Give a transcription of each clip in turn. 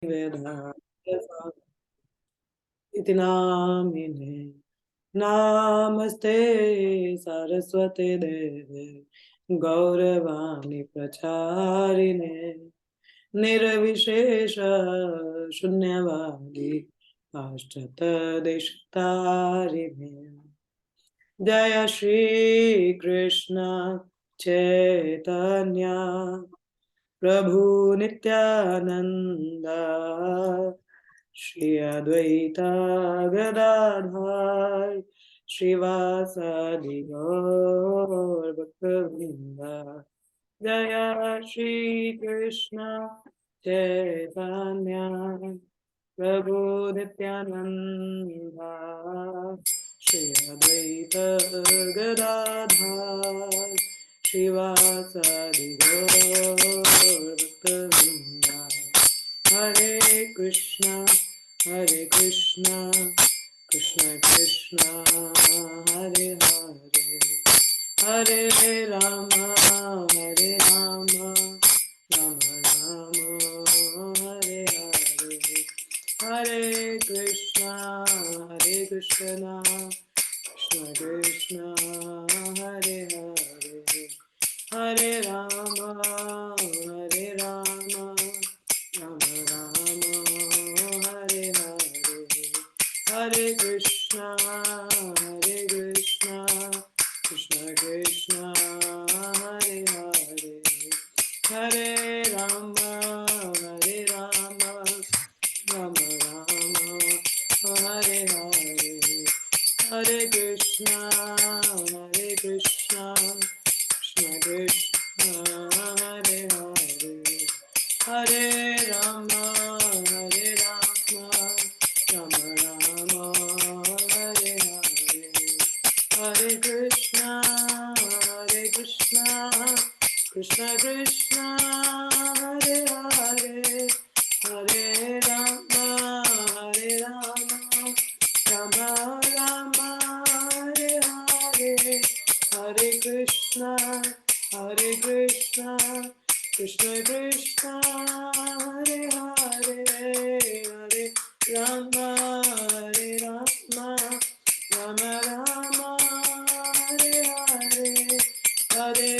वेदांत इति नामिने नमस्ते सरस्वते देवे गौरवाणी प्रचारिणे निर्विशेष शून्यवादी पाश्चात्यदेशतारिणे जय श्री कृष्ण चैतन्य प्रभु नित्यानंद श्री अद्वैता गदाधर श्रीवासादि गौर भक्तवृंद जय श्री कृष्ण चैतन्य प्रभु नित्यानंद श्री अद्वैत गदाधर श्रीवासादि गौर भक्तवृंद हरे कृष्णा कृष्ण कृष्ण हरे हरे हरे राम राम राम हरे हरे हरे कृष्णा कृष्ण कृष्ण हरे हरे हरे राम राम राम हरे हरे हरे कृष्णा कृष्ण कृष्ण हरे हरे हरे राम राम राम हरे हरे हरे कृष्णा कृष्ण कृष्ण हरे हरे हरे राम राम राम हरे हरे हरे कृष्णा कृष्ण कृष्ण हरे हरे हरे राम राम राम हरे हरे हरे कृष्णा कृष्ण कृष्ण हरे हरे हरे राम राम राम हरे हरे हरे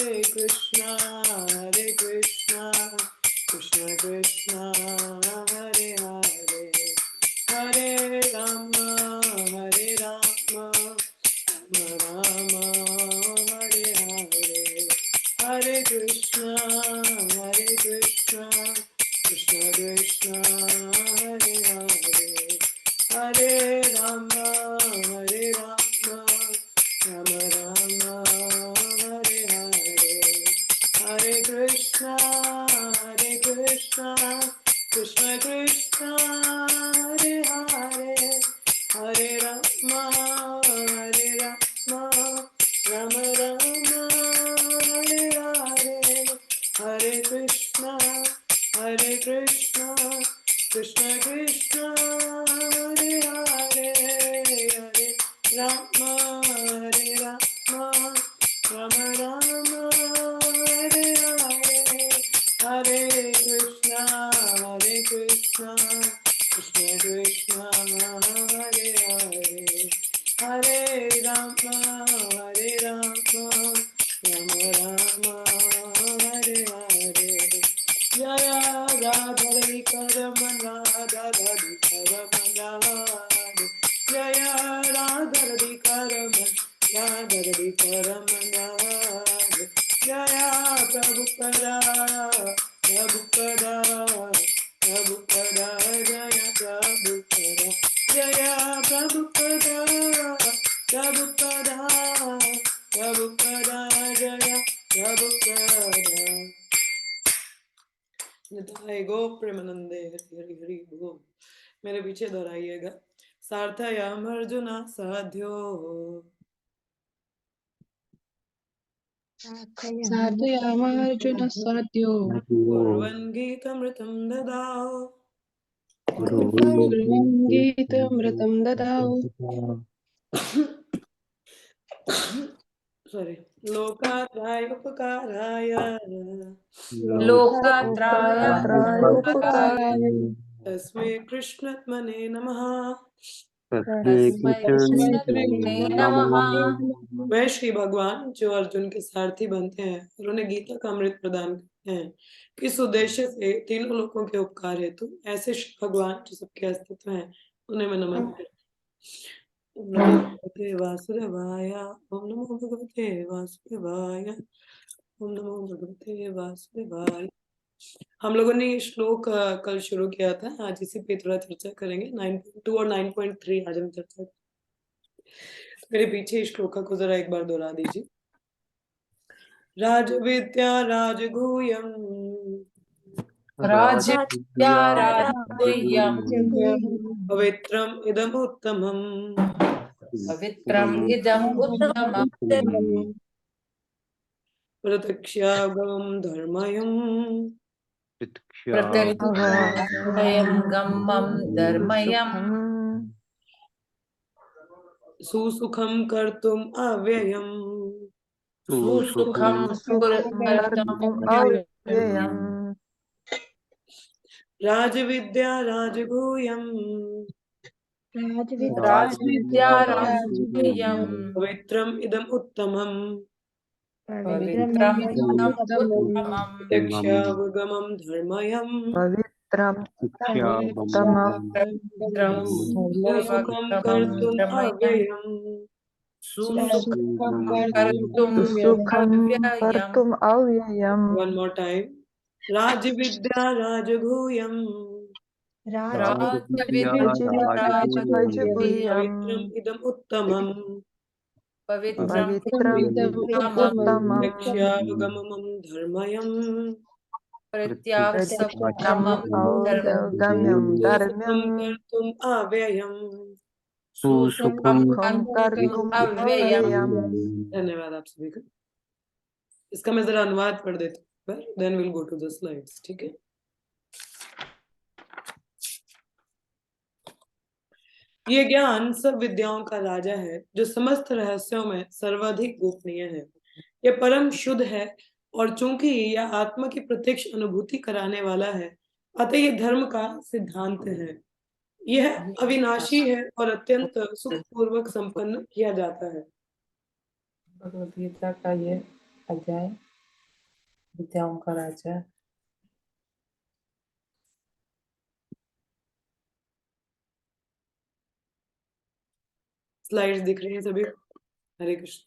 कृष्णा कृष्ण कृष्ण हरे हरे हरे राम राम हरे हरे हरे कृष्णा कृष्ण कृष्ण हरे हरे हरे राम राम हरे हरे हरे कृष्णा कृष्ण कृष्ण हरे हरे हरे राम राम हरे हरे हरे कृष्णा कृष्ण कृष्ण हरे हरे हरे राम राम हरे हरे हरे कृष्णा कृष्ण कृष्ण हरे हरे हरे राम राम हरे हरे जय राधे करमन राधे करमन जय राधे करमन जय प्रभुपदा जय प्रभुपदा जय प्रभुपदा जय प्रभुपदा निताय गो प्रेमानंदे हरि हरि हरि बोल। मेरे पीछे दोहराइएगा। सार्थयाम अर्जुना साध्यो साधयामार्जुन साध्यो कुर्वन् गीतमृतं ददाौ कुर्वन् गीतमृतं ददाौ सॉरी लोकात्राय उपकाराय लोकात्राय लोकात्राय उपकाराय तस्मै कृष्णात्मने नमः। तस्मै कृष्णात्मने नमः। वह श्री भगवान जो अर्जुन के सारथी बनते हैं और उन्हें गीता का अमृत प्रदान करते हैं, किस उद्देश्य से? तीनों लोकों के उपकार हेतु। ऐसे श्री भगवान जो सबके अस्तित्व हैं, उन्हें मैं नमन करती हूँ। ओम नमो भगवते वासुदेवाय। ओम नमो भगवते वासुदेवाय। ओम नमो भगवते वासुदेवाय। हम लोगों ने ये श्लोक कल शुरू किया था, आज इसी पे थोड़ा चर्चा करेंगे। 9.2 और 9.3 आज हम चर्चा करेंगे। मेरे पीछे इस श्लोक को जरा एक बार दोहरा दीजिए। राजविद्या राजगुह्यम् राजविद्या राजगुह्यम् पवित्रम् इदमुत्तमम् पवित्रम् इदम् उत्तमम् प्रत्यक्षागमम् धर्मयम् प्रत्यक्षागमम् धर्मयम् सुसुखम् कर्तुम् अव्ययम् सुसुखम् कर्तुम् अव्ययम् राजविद्या राजगुह्यम् राजविद्या राजगुह्यम् पवित्रम् इदम् उत्तमम् पवित्रम् इदम् उत्तमम् प्रत्यक्षावगमम् धर्मयम् पवित्रम् पवित्रम् सुसुखम् कर्तुम् अव्ययम् सुसुखम् कर्तुम् सुखं अव्ययम् कर्तुम् अव्ययम् One more time. राजविद्या राजगुह्यम् राजविद्या राजगुह्यम् पवित्रम् इदम् उत्तमम् पवित्रम् पवित्रम् उत्तमम् उत्तमम् प्रत्यक्षावगमम् धर्मयम् प्रत्यागमम् गम्यं सुसुखम् धर्म्यम् कर्तुम् अव्ययम् सुसुखम् सुखं कर्तुम् अव्ययम् अव्ययम्। धन्यवाद आप सभी का। इसका मैं जरा अनुवाद पढ़ देती हूँ, then will go to the slides. ठीक है। ये ज्ञान सब विद्याओं का राजा है, जो समस्त रहस्यों में सर्वाधिक गोपनीय है। यह परम शुद्ध है, और चूंकि यह आत्मा की प्रत्यक्ष अनुभूति कराने वाला है, अतः यह धर्म का सिद्धांत है। यह अविनाशी है और अत्यंत सुखपूर्वक संपन्न किया जाता है। भगवद गीता का ये अध्याय विद्याओं का राजा। स्लाइड्स दिख रही हैं सभी? हरे कृष्ण।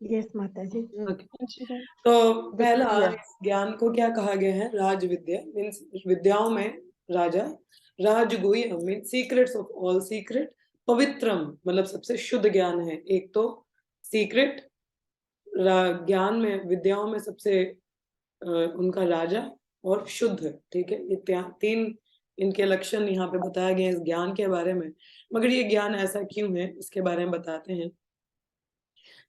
यस माता जी। Okay. तो पहला ज्ञान को क्या कहा गया है? राज विद्या मीन्स विद्याओं में राजा। राजगुह्य means secrets of all secret. पवित्रम मतलब सबसे शुद्ध ज्ञान है। एक तो सीक्रेट ज्ञान में, विद्याओं में सबसे उनका राजा और शुद्ध। ठीक है, ये तीन इनके लक्षण यहाँ पे बताया गया इस ज्ञान के बारे में। मगर ये ज्ञान ऐसा क्यों है, इसके बारे में बताते हैं।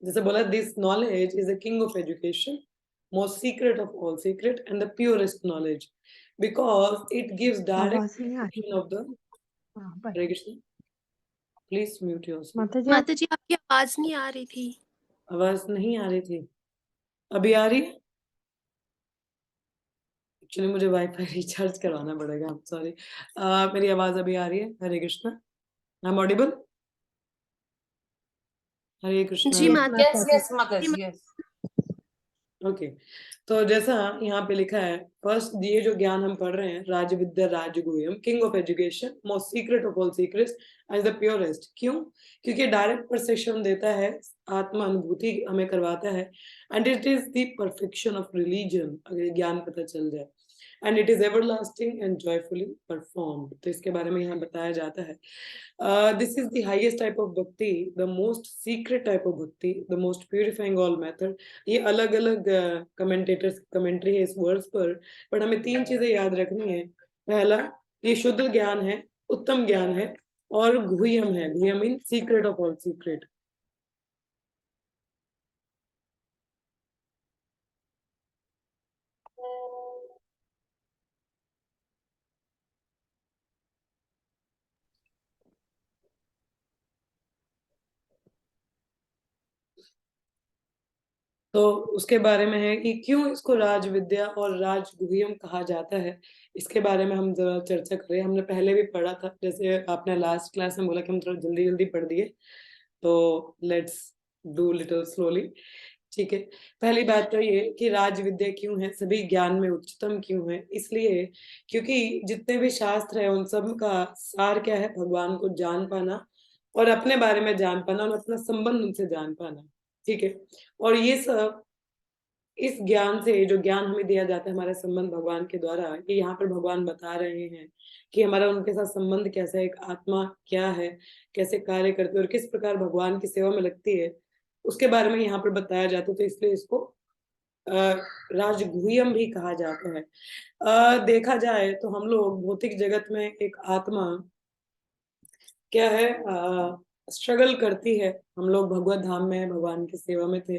जैसे बोला, this knowledge is the king of education, most secret of all secret and the purest knowledge, because it gives आवाज नहीं आ direct of the. Hare Krishna. Please mute yourself. माता जी आपकी आवाज नहीं आ रही थी। आवाज नहीं आ रही थी? अभी आ रही है? एक्चुअली मुझे वाईफाई रिचार्ज करवाना पड़ेगा। सॉरी। मेरी आवाज अभी आ रही है? Hare Krishna. I am audible? Hare Krishna. जी माता यस माता जी, यस। ओके। तो जैसा यहाँ पे लिखा है, फर्स्ट ये जो ज्ञान हम पढ़ रहे हैं, राज विद्या राजगुह्यम, king of education, most secret of all secrets and the purest. क्यों? क्योंकि डायरेक्ट परसेप्शन देता है, आत्मा अनुभूति हमें करवाता है, and it is the perfection of religion, अगर ज्ञान पता चल जाए, and it is everlasting and joyfully performed. तो इसके बारे में यहाँ बताया जाता है। This is the highest type of bhakti, the most secret type of bhakti, the most purifying all method। ये अलग अलग कमेंटेटर्स कमेंट्री है इस वर्ड्स पर हमें तीन चीजें याद रखनी है। पहला, ये शुद्ध ज्ञान है, उत्तम ज्ञान है, और गुह्यम है। गुह्यम mean secret of all secret. तो उसके बारे में है कि क्यों इसको राज विद्या और राज गुह्यम कहा जाता है, इसके बारे में हम जरा चर्चा करें। हमने पहले भी पढ़ा था, जैसे आपने लास्ट क्लास में बोला कि हम थोड़ा जल्दी जल्दी पढ़ दिए, तो लेट्स डू लिटिल स्लोली। ठीक है, पहली बात तो ये कि राज विद्या क्यों है, सभी ज्ञान में उच्चतम क्यों है, इसलिए क्योंकि जितने भी शास्त्र है उन सब का सार क्या है, भगवान को जान पाना और अपने बारे में जान पाना और अपना संबंध उनसे जान पाना। ठीक है, और ये सब इस ज्ञान से, जो ज्ञान हमें दिया जाता है हमारे संबंध भगवान के द्वारा, ये यहाँ पर भगवान बता रहे हैं कि हमारा उनके साथ संबंध कैसा है, एक आत्मा क्या है, कैसे कार्य करती है और किस प्रकार भगवान की सेवा में लगती है, उसके बारे में यहाँ पर बताया जाता है। तो इसलिए इसको राजगुह्यम भी कहा जाता है। देखा जाए तो हम लोग भौतिक जगत में एक आत्मा क्या है, स्ट्रगल करती है। हम लोग भगवत धाम में भगवान की सेवा में थे,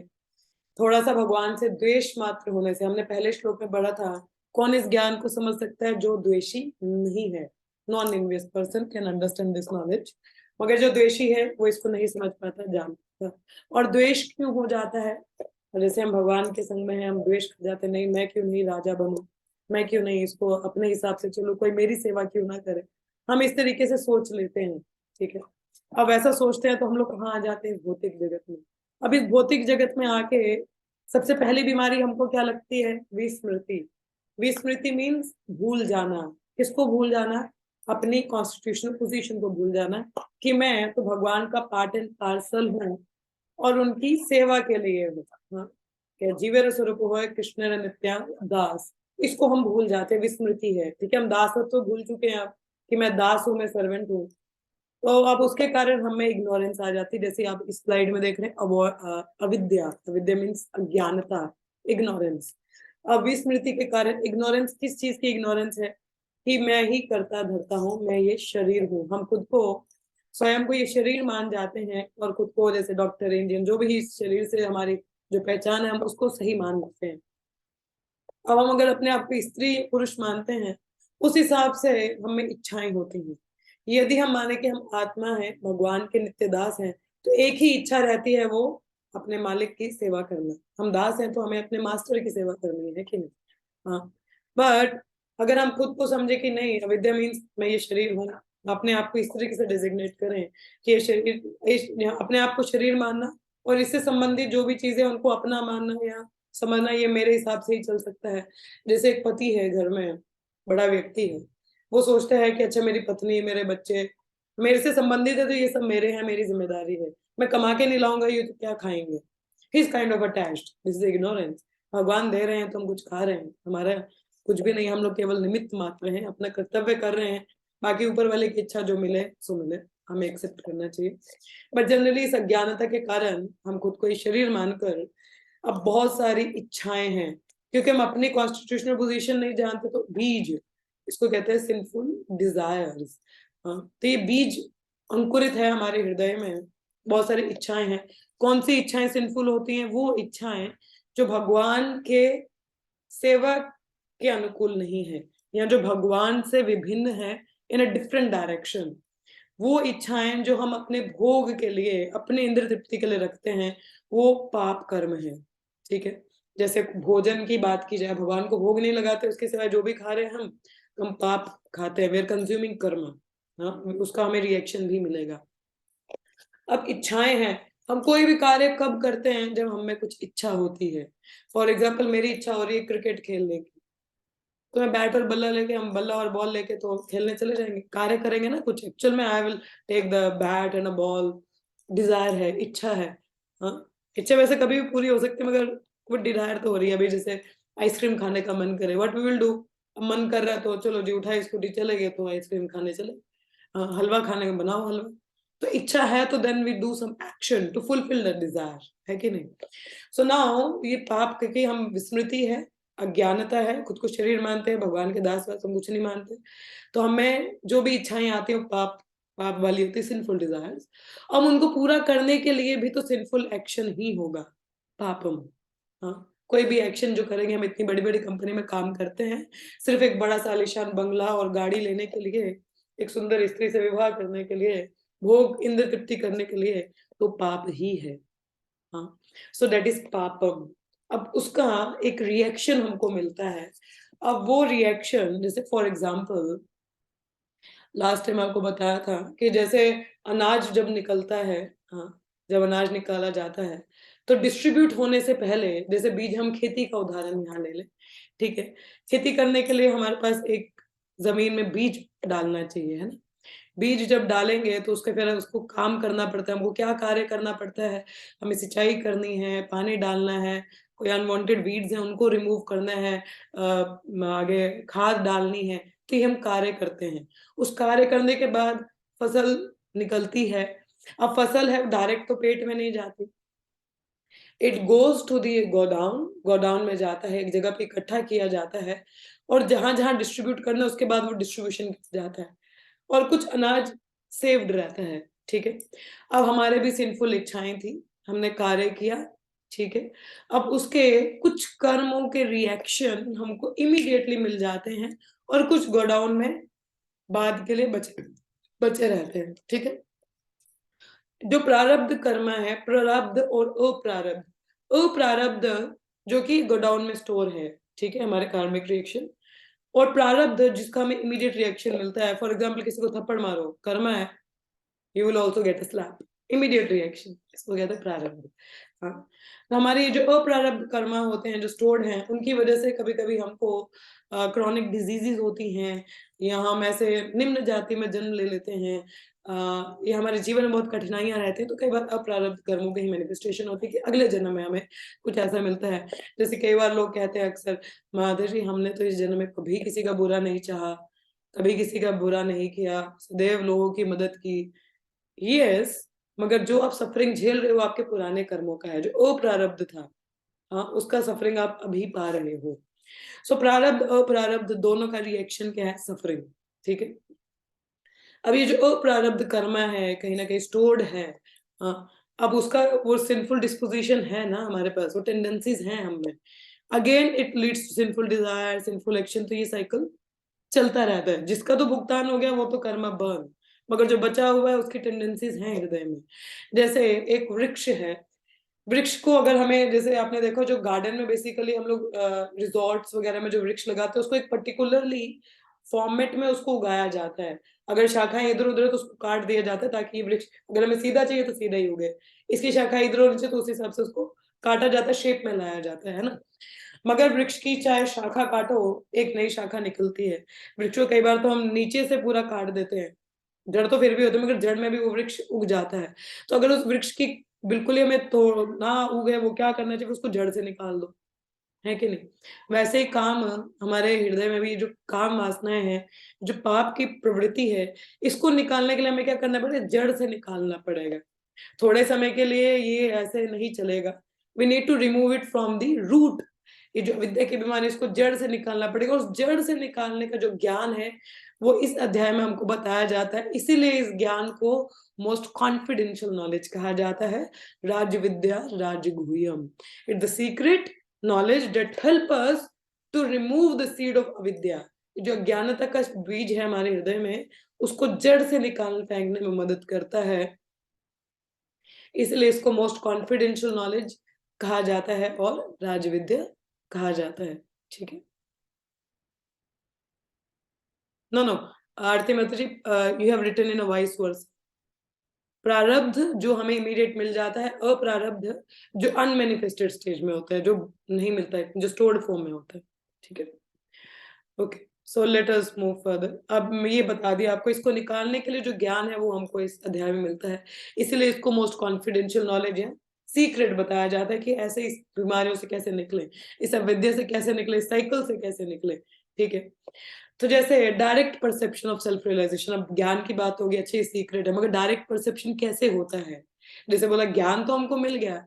थोड़ा सा भगवान से द्वेष मात्र होने से, हमने पहले श्लोक में पढ़ा था, कौन इस ज्ञान को समझ सकता है जो द्वेषी नहीं है, non envious person can understand this knowledge, मगर जो द्वेषी है वो इसको नहीं समझ पाता, जानता। और द्वेष क्यों हो जाता है, जैसे हम भगवान के संग में हैं, हम द्वेष कर जाते, नहीं मैं क्यों नहीं राजा बनूं, मैं क्यों नहीं इसको अपने हिसाब से चलूं, कोई मेरी सेवा क्यों ना करे, हम इस तरीके से सोच लेते हैं। ठीक है, अब ऐसा सोचते हैं तो हम लोग कहाँ आ जाते हैं, भौतिक जगत में। अब इस भौतिक जगत में आके सबसे पहली बीमारी हमको क्या लगती है, विस्मृति। विस्मृति मीन्स भूल जाना। किसको भूल जाना, अपनी कॉन्स्टिट्यूशनल पोजीशन को भूल जाना, कि मैं तो भगवान का पार्ट एंड पार्सल हूँ और उनकी सेवा के लिए हूँ। हाँ, क्या जीवेर स्वरूप हो कृष्ण नित्या दास, इसको हम भूल जाते हैं, विस्मृति है। ठीक है, हम दासत्व तो भूल चुके हैं अब, कि मैं दास हूँ, मैं सर्वेंट हूँ। तो अब उसके कारण हमें इग्नोरेंस आ जाती है, जैसे आप इस स्लाइड में देख रहे हैं, अविद्या। अविद्या मीन्स अज्ञानता, इग्नोरेंस। अब विस्मृति के कारण, इग्नोरेंस किस चीज की इग्नोरेंस है, कि मैं ही करता धरता हूँ, मैं ये शरीर हूँ। हम खुद को, स्वयं को ये शरीर मान जाते हैं और खुद को, जैसे डॉक्टर इंडियन, जो भी इस शरीर से हमारी जो पहचान है, हम उसको सही मान लेते हैं। अब हम अगर अपने आप को स्त्री पुरुष मानते हैं, उस हिसाब से हमें इच्छाएं होती हैं। यदि हम माने कि हम आत्मा है, भगवान के नित्य दास हैं, तो एक ही इच्छा रहती है, वो अपने मालिक की सेवा करना। हम दास हैं तो हमें अपने मास्टर की सेवा करनी है कि नहीं। हाँ, बट अगर हम खुद को समझे कि नहीं, अविद्या मीन्स मैं ये शरीर हूँ, अपने आप को इस तरीके से डेजिग्नेट करें कि ये शरीर, अपने आप को शरीर मानना और इससे संबंधित जो भी चीजें उनको अपना मानना या समझना, ये मेरे हिसाब से ही चल सकता है। जैसे एक पति है, घर में बड़ा व्यक्ति है, वो सोचता है कि अच्छा मेरी पत्नी, मेरे बच्चे मेरे से संबंधित है, तो ये सब मेरे हैं, मेरी जिम्मेदारी है, मैं कमा के नहीं लाऊंगा, ये तो क्या खाएंगे। He is kind of attached, this is ignorance. भगवान दे रहे हैं तो हम कुछ खा रहे हैं, हमारा कुछ भी नहीं, हम लोग केवल निमित्त मात्र हैं, अपना कर्तव्य कर रहे हैं, बाकी ऊपर वाले की इच्छा जो मिले सो मिले, हमें एक्सेप्ट करना चाहिए। बट जनरली इस अज्ञानता के कारण हम खुद को शरीर मानकर अब बहुत सारी इच्छाएं हैं, क्योंकि हम अपनी कॉन्स्टिट्यूशनल पोजीशन नहीं जानते, तो बीज, इसको कहते हैं सिंफुल डिजायर्स। तो ये बीज अंकुरित है हमारे हृदय में, बहुत सारी इच्छाएं हैं। कौन सी इच्छाएं सिंफुल होती हैं, वो इच्छाएं जो भगवान के सेवा के अनुकूल नहीं है, या जो भगवान से विभिन्न है, इन अ डिफरेंट डायरेक्शन। वो इच्छाएं जो हम अपने भोग के लिए, अपने इंद्र तृप्ति के लिए रखते हैं, वो पाप कर्म है। ठीक है, जैसे भोजन की बात की जाए, भगवान को भोग नहीं लगाते, उसके सिवाय जो भी खा रहे हैं हम पाप खाते हैं, वे आर कंज्यूमिंग कर्म। हाँ, उसका हमें रिएक्शन भी मिलेगा। अब इच्छाएं हैं, हम कोई भी कार्य कब करते हैं, जब हमें कुछ इच्छा होती है। फॉर एग्जाम्पल, मेरी इच्छा हो रही है क्रिकेट खेलने की, तो मैं बैट और बल्ला लेके, हम बल्ला और बॉल लेके तो खेलने चले जाएंगे, कार्य करेंगे ना कुछ एक्चुअल में। I will take the bat and a ball, desire है, इच्छा है। हाँ, इच्छा वैसे कभी भी पूरी हो सकती है, मगर वो डिजायर तो हो रही है। अभी जैसे आइसक्रीम खाने का मन करे, व्हाट वी विल डू, मन कर रहा है तो चलो जी, उठाए स्कूटी चले गए, तो आइसक्रीम खाने चले। हलवा खाने का बनाओ हलवा, तो इच्छा है, तो then we do some action to fulfil the desire, है कि नहीं। सो नाउ ये पाप, क्योंकि हम विस्मृति है, अज्ञानता है, खुद को शरीर मानते हैं, भगवान के दास वास हम कुछ नहीं मानते, तो हमें जो भी इच्छाएं आती हैं पाप पाप वाली होती है, सिंफुल डिजायर्स। अब उनको पूरा करने के लिए भी तो सिंफुल एक्शन ही होगा, पापम। हाँ, कोई भी एक्शन जो करेंगे, हम इतनी बड़ी बड़ी कंपनी में काम करते हैं, सिर्फ एक बड़ा सा आलीशान बंगला और गाड़ी लेने के लिए, एक सुंदर स्त्री से विवाह करने के लिए, भोग इंद्र तृप्ति करने के लिए, तो पाप ही है। हाँ, सो दैट इज पापम। अब उसका एक रिएक्शन हमको मिलता है। अब वो रिएक्शन जैसे फॉर एग्जांपल लास्ट टाइम आपको बताया था कि जैसे अनाज जब निकलता है, हाँ, जब अनाज निकाला जाता है तो डिस्ट्रीब्यूट होने से पहले, जैसे बीज, हम खेती का उदाहरण यहाँ ले लें, ठीक है। खेती करने के लिए हमारे पास एक जमीन में बीज डालना चाहिए, है ना। बीज जब डालेंगे तो उसके फिर उसको काम करना पड़ता है, हमको क्या कार्य करना पड़ता है, हमें सिंचाई करनी है, पानी डालना है, कोई अनवांटेड वीड्स हैं उनको रिमूव करना है, आगे खाद डालनी है, तो ये हम कार्य करते हैं। उस कार्य करने के बाद फसल निकलती है। अब फसल है डायरेक्ट तो पेट में नहीं जाती, it goes to the godown, godown में जाता है, एक जगह पे इकट्ठा किया जाता है, और जहां जहां डिस्ट्रीब्यूट करना है उसके बाद वो डिस्ट्रीब्यूशन जाता है, और कुछ अनाज सेव्ड रहता है, ठीक है। अब हमारे भी सिंफुल इच्छाएं थी, हमने कार्य किया, ठीक है। अब उसके कुछ कर्मों के रिएक्शन हमको इमीडिएटली मिल जाते हैं, और कुछ गोडाउन में बाद के लिए बचे बचे रहते हैं, ठीक है। जो प्रारब्ध कर्म है, प्रारब्ध और अप्रारब्ध, अप्रारब्ध जो कि गोडाउन में स्टोर है, ठीक है, हमारे कार्मिक रिएक्शन, और प्रारब्ध जिसका हमें इमीडिएट रिएक्शन मिलता है। फॉर एग्जाम्पल किसी को थप्पड़ मारो, कर्म है, you will also get a slap, immediate reaction, इसको कहते हैं प्रारब्ध। हाँ, तो हमारे जो अप्रारब्ध कर्म होते हैं, जो स्टोर्ड हैं, उनकी वजह से कभी कभी हमको क्रॉनिक डिजीजेज होती हैं, या हम ऐसे निम्न जाति में जन्म ले लेते हैं, या हमारे जीवन में बहुत कठिनाइयां रहती हैं, तो कई बार अप्रारब्ध कर्मों की ही मैनिफेस्टेशन होती है कि अगले जन्म में हमें कुछ ऐसा मिलता है। जैसे कई बार लोग कहते हैं अक्सर, माधव जी हमने तो इस जन्म में कभी किसी का बुरा नहीं चाहा, कभी किसी का बुरा नहीं किया, सदैव लोगों की मदद की। यस, मगर जो आप सफरिंग झेल रहे हो आपके पुराने कर्मों का है, जो अप्रारब्ध था, हाँ, उसका सफरिंग आप अभी पा रहे हो। सो प्रारब्ध अप्रारब्ध दोनों का रिएक्शन क्या है, सफरिंग, ठीक है। अब ये जो अप्रारब्ध कर्म है कहीं ना कहीं स्टोर्ड है, हाँ, अब उसका वो सिंफुल डिस्पोजिशन है ना हमारे पास, वो टेंडेंसीज हैं हम में, again it leads to sinful desire, sinful action, तो ये साइकिल चलता रहता है। जिसका तो भुगतान हो गया वो तो कर्म बर्न, मगर जो बचा हुआ है उसकी टेंडेंसीज हैं हृदय में। जैसे एक वृक्ष है, वृक्ष को अगर हमें, जैसे आपने देखो जो गार्डन में बेसिकली हम लोग रिजॉर्ट्स वगैरह में जो वृक्ष लगाते हैं उसको एक पर्टिकुलरली फॉर्मेट में उसको उगाया जाता है। अगर शाखाएं इधर उधर है तो उसको काट दिया जाता है ताकि ये वृक्ष, अगर हमें सीधा चाहिए तो सीधा ही उगे, इसकी शाखाएं इधर उधर से तो उस हिसाब से उसको काटा जाता है, शेप में लाया जाता है ना। मगर वृक्ष की चाहे शाखा काटो, एक नई शाखा निकलती है। वृक्ष को कई बार तो हम नीचे से पूरा काट देते हैं, जड़ तो फिर भी होती है मगर जड़ में भी वो वृक्ष उग जाता है। तो अगर उस वृक्ष की बिल्कुल ही हमें तो ना उगे, वो क्या करना चाहिए, उसको जड़ से निकाल दो, है कि नहीं। वैसे ही काम हमारे हृदय में भी जो काम वासनाएं हैं, जो पाप की प्रवृत्ति है, इसको निकालने के लिए हमें क्या करना पड़ेगा, जड़ से निकालना पड़ेगा। थोड़े समय के लिए ये ऐसे नहीं चलेगा, we need to remove it from the root. ये जो विद्या की बीमारी, इसको जड़ से निकालना पड़ेगा। उस जड़ से निकालने का जो ज्ञान है वो इस अध्याय में हमको बताया जाता है, इसीलिए इस ज्ञान को मोस्ट कॉन्फिडेंशियल नॉलेज कहा जाता है, राज विद्या राजगुह्यम। It the secret knowledge that help us to remove the seed of अविद्या। जो अज्ञानता का बीज है हमारे हृदय में, उसको जड़ से निकाल फेंकने में मदद करता है, इसलिए इसको मोस्ट कॉन्फिडेंशियल नॉलेज कहा जाता है और राजविद्या कहा जाता है, ठीक है। नो नो, आरती माता जी, you have written in a wise verse. प्रारब्ध जो हमें इमीडिएट मिल जाता है, अप्रारब्ध जो अनमैनिफेस्टेड स्टेज में होता है, जो नहीं मिलता है, जो स्टोर्ड फॉर्म में होता है, ठीक है। Okay, so let us move further. अब मैं ये बता दिया आपको, इसको निकालने के लिए जो ज्ञान है वो हमको इस अध्याय में मिलता है, इसलिए इसको मोस्ट कॉन्फिडेंशियल नॉलेज है, सीक्रेट बताया जाता है कि ऐसे इस बीमारियों से कैसे निकले, इस अविद्या से कैसे निकले, इस साइकिल से कैसे निकले, ठीक है। तो जैसे direct perception of self realisation, अब ज्ञान की बात होगी, अच्छी सीक्रेट है, मगर डायरेक्ट परसेप्शन कैसे होता है। जैसे बोला ज्ञान तो हमको मिल गया,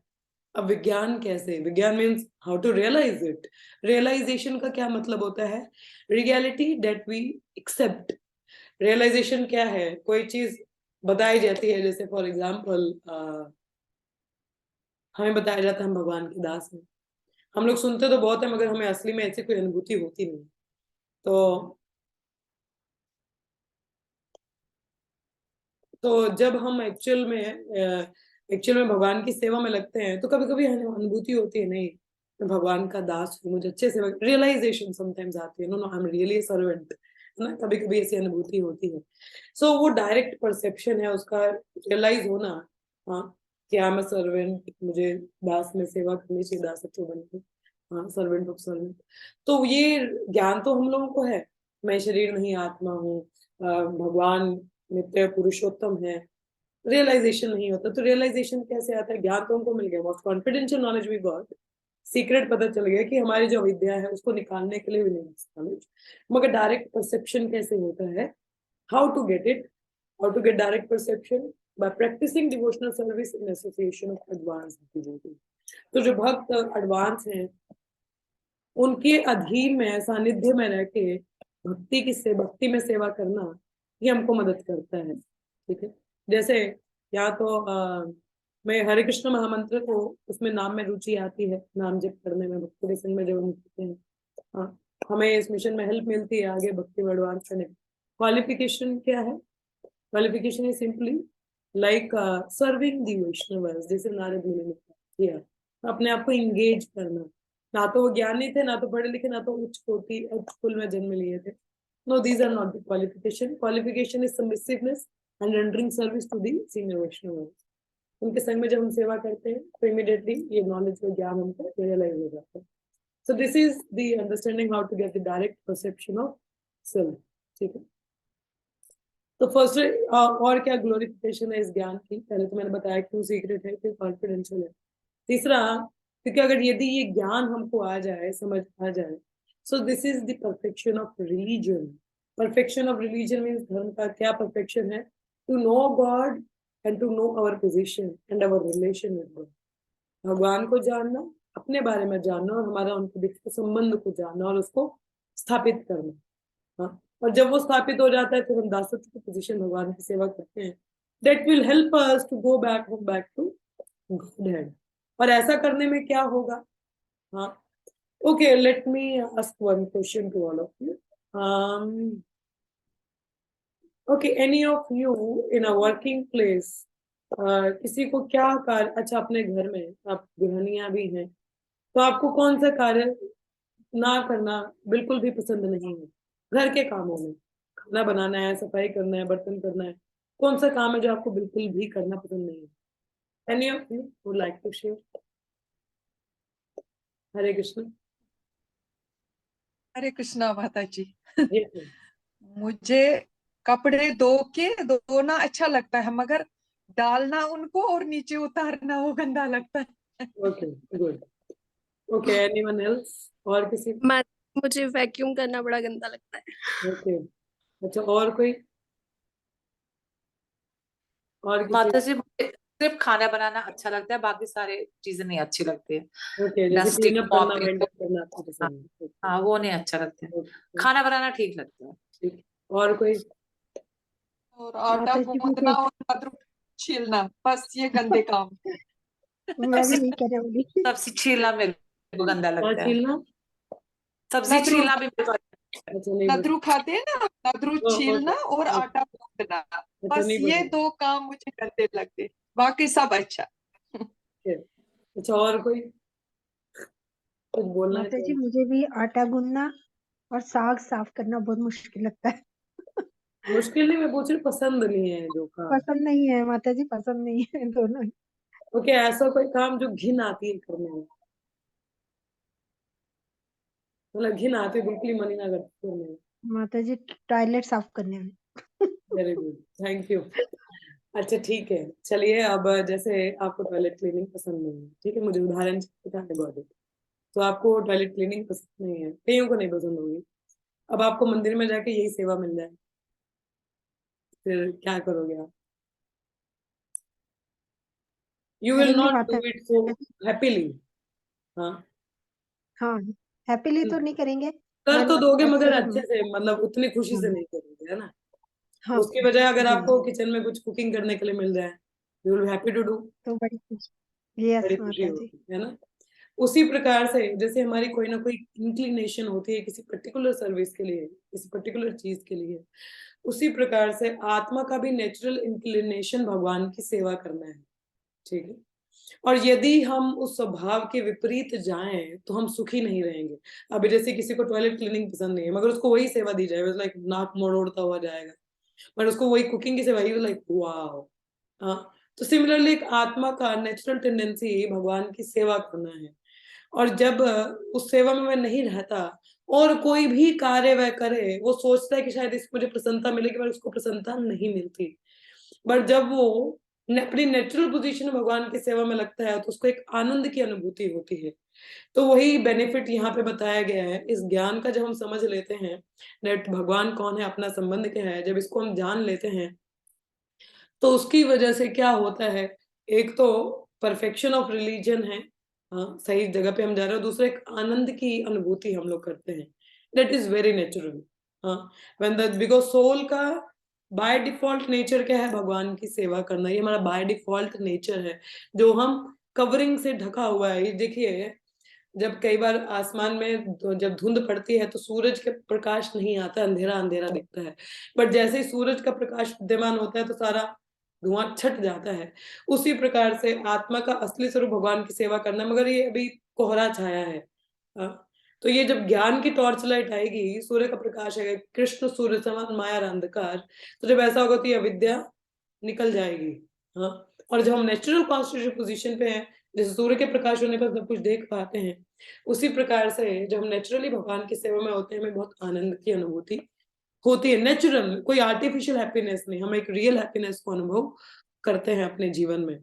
अब विज्ञान कैसे, विज्ञान means how to realise it. Realisation का क्या मतलब होता है, reality that we accept. Realisation क्या है, कोई चीज बताई जाती है, जैसे फॉर एग्जाम्पल हमें बताया जाता है हम भगवान के दास हैं, हम लोग सुनते तो बहुत है मगर हमें असली में ऐसी कोई अनुभूति होती नहीं। तो जब हम एक्चुअल में भगवान की सेवा में लगते हैं तो कभी कभी अनुभूति होती है, नहीं मैं भगवान का दास हूँ, मुझे अच्छे से रियलाइजेशन समटाइम्स आती है, no no I am really servant, है ना, कभी कभी ऐसी अनुभूति होती है। सो वो डायरेक्ट परसेप्शन है, उसका रियलाइज होना, हाँ, कि आई एम अ सर्वेंट, मुझे दास में सेवा करनी चाहिए, दासत्व बन के, हाँ, सर्वेंट ऑफ सर्वेंट। तो ये ज्ञान तो हम लोगों को है, मैं शरीर नहीं आत्मा हूँ, भगवान नित्य पुरुषोत्तम है, रियलाइजेशन नहीं होता। तो रियलाइजेशन कैसे आता है? ज्ञान तो हमको मिल गया, most confidential knowledge we got, secret पता चल गया कि हमारी जो अविद्या है उसको निकालने के लिए भी नहीं नॉलेज, मगर डायरेक्ट परसेप्शन कैसे होता है? How to get it? How to get direct perception? By practising devotional service in association of advance devotee. तो जो भक्त एडवांस हैं उनके अधीन में, सानिध्य में रह के भक्ति में सेवा करना, ये हमको मदद करता है। ठीक है, जैसे या तो मैं हरे कृष्ण महामंत्र को, उसमें नाम में रुचि आती है, नाम जप करने में, भक्ति के संग में जब हम करते हैं, हाँ, हमें इस मिशन में हेल्प मिलती है आगे भक्ति में एडवांस करने। क्वालिफिकेशन क्या है? Qualification is simply like serving the Vaishnav, जैसे नारद मुनि ने किया, अपने आप को इंगेज करना। ना तो वो ज्ञानी थे, ना तो पढ़े लिखे, ना तो उच्च कोटि उच्च कुल में जन्म लिए थे। No, these are not the qualification. Qualification is submissiveness and rendering service to the senior Vaishnav. उनके संग में जब हम सेवा करते हैं तो इमीडिएटली ये नॉलेज और ज्ञान हमको रियलाइज हो जाता है। So this is the understanding how to get the direct perception of self. ठीक है, तो फर्स्ट और क्या ग्लोरिफिकेशन है इस ज्ञान की? पहले तो मैंने बताया क्यों सीक्रेट है, क्यों कॉन्फिडेंशियल है। तीसरा, क्योंकि अगर यदि ये ज्ञान हमको आ जाए, समझ आ जाए, so this is the perfection of religion. Perfection of religion means धर्म का क्या परफेक्शन है? To know God and to know our position and our relation with God. भगवान को जानना, अपने बारे में जानना, और हमारा उनके बीच के संबंध को जानना और उसको स्थापित करना। हाँ, और जब वो स्थापित हो जाता है फिर हम दासत्व की पोजीशन भगवान की सेवा करते हैं। That will help us to go back to Godhead. और ऐसा करने में क्या होगा? हाँ, okay, let me ask one question to all of you. Okay, any of you in a working place, किसी को क्या कार्य, अच्छा अपने घर में आप गृहिणियां भी हैं, तो आपको कौन सा कार्य ना करना बिल्कुल भी पसंद नहीं है? घर के कामों में, खाना बनाना है, सफाई करना है, बर्तन करना है, कौन सा काम है जो आपको बिल्कुल भी करना पसंद नहीं है? Any of you would like to share? Hare Krishna. Hare Krishna माता जी। जी sir. मुझे कपड़े धोना अच्छा लगता है, मगर डालना उनको और नीचे उतारना वो गंदा लगता है। Okay, good. Okay, anyone else? और किसी? मुझे वैक्यूम करना बड़ा गंदा लगता है। ओके, अच्छा, और कोई? और किसी? माता जी, मुझे सिर्फ खाना बनाना अच्छा लगता है, बाकी सारे चीजें नहीं अच्छी लगती है। ओके, जैसे डस्टिंग, क्लीन अप करना, मॉपिंग, वेंट करना आपको पसंद है? हाँ वो नहीं अच्छा लगता है। ओके, खाना बनाना ठीक लगता है। ठीक। और कोई? और आटा माता जी गूंदना और अदरक छीलना, बस ये गंदे काम। मैं भी नहीं करने वाली। सब्जी छीलना मेरे को गंदा और लगता है। छीलना? सब्जी नदरू छीलना भी मेरे को अच्छा, नहीं नदरू खाते हैं ना, नदरू छीलना और ओके, आटा गूंदना, अच्छा, बस नहीं ये पसंद। 2 काम मुझे गंदे लगते, बाकी सब अच्छा। अच्छा, और कोई कुछ बोलना है माता जी तो? मुझे भी आटा गूंदना और साग साफ करना बहुत मुश्किल लगता है। मुश्किल नहीं, मैं पूछ रही पसंद नहीं है जो काम। पसंद नहीं है माता जी, पसंद नहीं है दोनों ही। ओके, ऐसा कोई काम जो घिन आती है करने में, मतलब घिन आती है, बिल्कुल ही मन ही ना करती करने में? माता जी टॉयलेट साफ करने में। Very good, thank you. अच्छा, ठीक है, चलिए, अब जैसे आपको टॉयलेट क्लीनिंग पसंद नहीं है, ठीक है, मुझे उदाहरण बता दे, तो आपको टॉयलेट क्लीनिंग पसंद नहीं है, कईयों को नहीं पसंद होगी। अब आपको मंदिर में जाके यही सेवा मिल जाए, फिर क्या करोगे आप? यू विल करेंगे नॉट माता डू इट सो जी। हैप्पीली। हाँ, हाँ, हैप्पीली तो नहीं करेंगे। कर तो मन दोगे ऐसे मगर ही अच्छे से, मतलब उतनी खुशी से नहीं करोगे, है ना? हाँ उसकी बजाय अगर जी आपको किचन में कुछ कुकिंग करने के लिए मिल जाए, you will happy to do, तो बड़ी खुशी। यस बड़ी खुशी माता जी। होगी, है ना? उसी प्रकार से जैसे हमारी कोई ना कोई इंक्लिनेशन होती है किसी पर्टिकुलर सर्विस के लिए, किसी पर्टिकुलर चीज के लिए, उसी प्रकार से आत्मा का भी नेचुरल इंक्लिनेशन भगवान की सेवा करना है। ठीक है, और यदि हम उस स्वभाव के विपरीत जाएं तो हम सुखी नहीं रहेंगे। अभी जैसे किसी को टॉयलेट क्लीनिंग पसंद नहीं है, मगर उसको वही सेवा दी जाए, लाइक नाक मरोड़ता हुआ जाएगा, पर उसको वही कुकिंग की सेवा, लाइक वाओ। हाँ, तो सिमिलरली एक आत्मा का नेचुरल टेंडेंसी भगवान की सेवा करना है, और जब उस सेवा में वह नहीं रहता और कोई भी कार्य वह करे, वो सोचता है कि शायद इससे मुझे प्रसन्नता मिलेगी, पर उसको प्रसन्नता नहीं मिलती। बट जब वो अपनी नेचुरल पोजीशन में भगवान की सेवा में लगता है, तो उसको एक आनंद की अनुभूति होती है। तो वही बेनिफिट यहाँ पे बताया गया है। इस ज्ञान का जब हम समझ लेते हैं, नेट भगवान कौन है, अपना संबंध क्या है, जब इसको हम जान लेते हैं, तो उसकी वजह से क्या होता है, एक तो परफेक्शन ऑफ रिलीजन है, हाँ, सही जगह पे हम जा रहे हैं। दूसरा, एक आनंद की अनुभूति हम लोग करते हैं, दैट इज वेरी नेचुरल। हाँ, व्हेन द बिकॉज सोल का बाय डिफॉल्ट नेचर क्या है, भगवान की सेवा करना, ये हमारा बाय डिफॉल्ट नेचर है, जो हम कवरिंग से ढका हुआ है। ये देखिए, जब कई बार आसमान में जब धुंध पड़ती है तो सूरज का प्रकाश नहीं आता, अंधेरा अंधेरा दिखता है, बट जैसे ही सूरज का प्रकाश विद्यमान होता है तो सारा धुआं छट जाता है। उसी प्रकार से आत्मा का असली स्वरूप भगवान की सेवा करना, मगर ये अभी कोहरा छाया है। तो ये जब ज्ञान की टॉर्च लाइट आएगी, सूर्य का प्रकाश आएगा, कृष्ण सूर्य समान माया अंधकार, तो जब ऐसा होगा तो ये अविद्या निकल जाएगी। हाँ, और जब हम नेचुरल कॉन्स्टिट्यूशन पोजीशन पे हैं, जैसे सूर्य के प्रकाश होने पर सब कुछ देख पाते हैं, उसी प्रकार से जब हम नेचुरली भगवान की सेवा में होते हैं, हमें बहुत आनंद की अनुभूति होती है, नेचुरल, कोई आर्टिफिशियल हैप्पीनेस नहीं, हम एक रियल हैप्पीनेस को अनुभव करते हैं अपने जीवन में।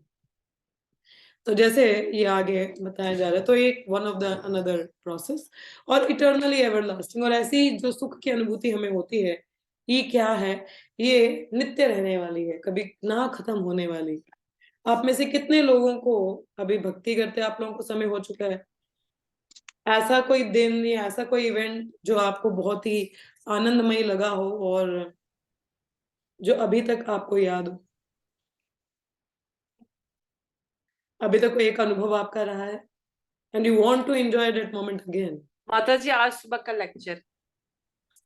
तो जैसे ये आगे बताया जा रहा है, तो एक one of the another process, और इटर्नली एवरलास्टिंग, और ऐसी जो सुख की अनुभूति हमें होती है, ये क्या है, ये नित्य रहने वाली है, कभी ना खत्म होने वाली। आप में से कितने लोगों को अभी भक्ति करते आप लोगों को समय हो चुका है, ऐसा कोई दिन या ऐसा कोई इवेंट जो आपको बहुत ही आनंदमयी लगा हो और जो अभी तक आपको याद हो? अभी तक कोई एक अनुभव आपका रहा है and you want to enjoy that moment again? माता जी, आज सुबह का लेक्चर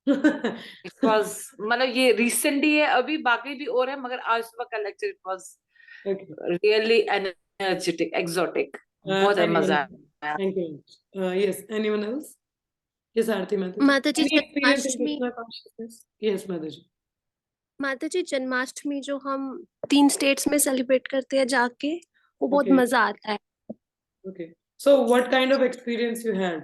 इट वाज, मतलब ये रिसेंटली है, अभी बाकी भी और है, मगर आज सुबह का lecture it was really energetic, exotic, बहुत मजा आया। Thank you. Yes, anyone else? Yes Aarti माता माता जी, Any experience in Janmashtami, Krishna consciousness? Yes, माता जी। माता जी जन्माष्टमी जो हम 3 स्टेट्स में सेलिब्रेट करते हैं जाके, वो बहुत Okay. मजा आता है। Okay. So what kind of experience you had?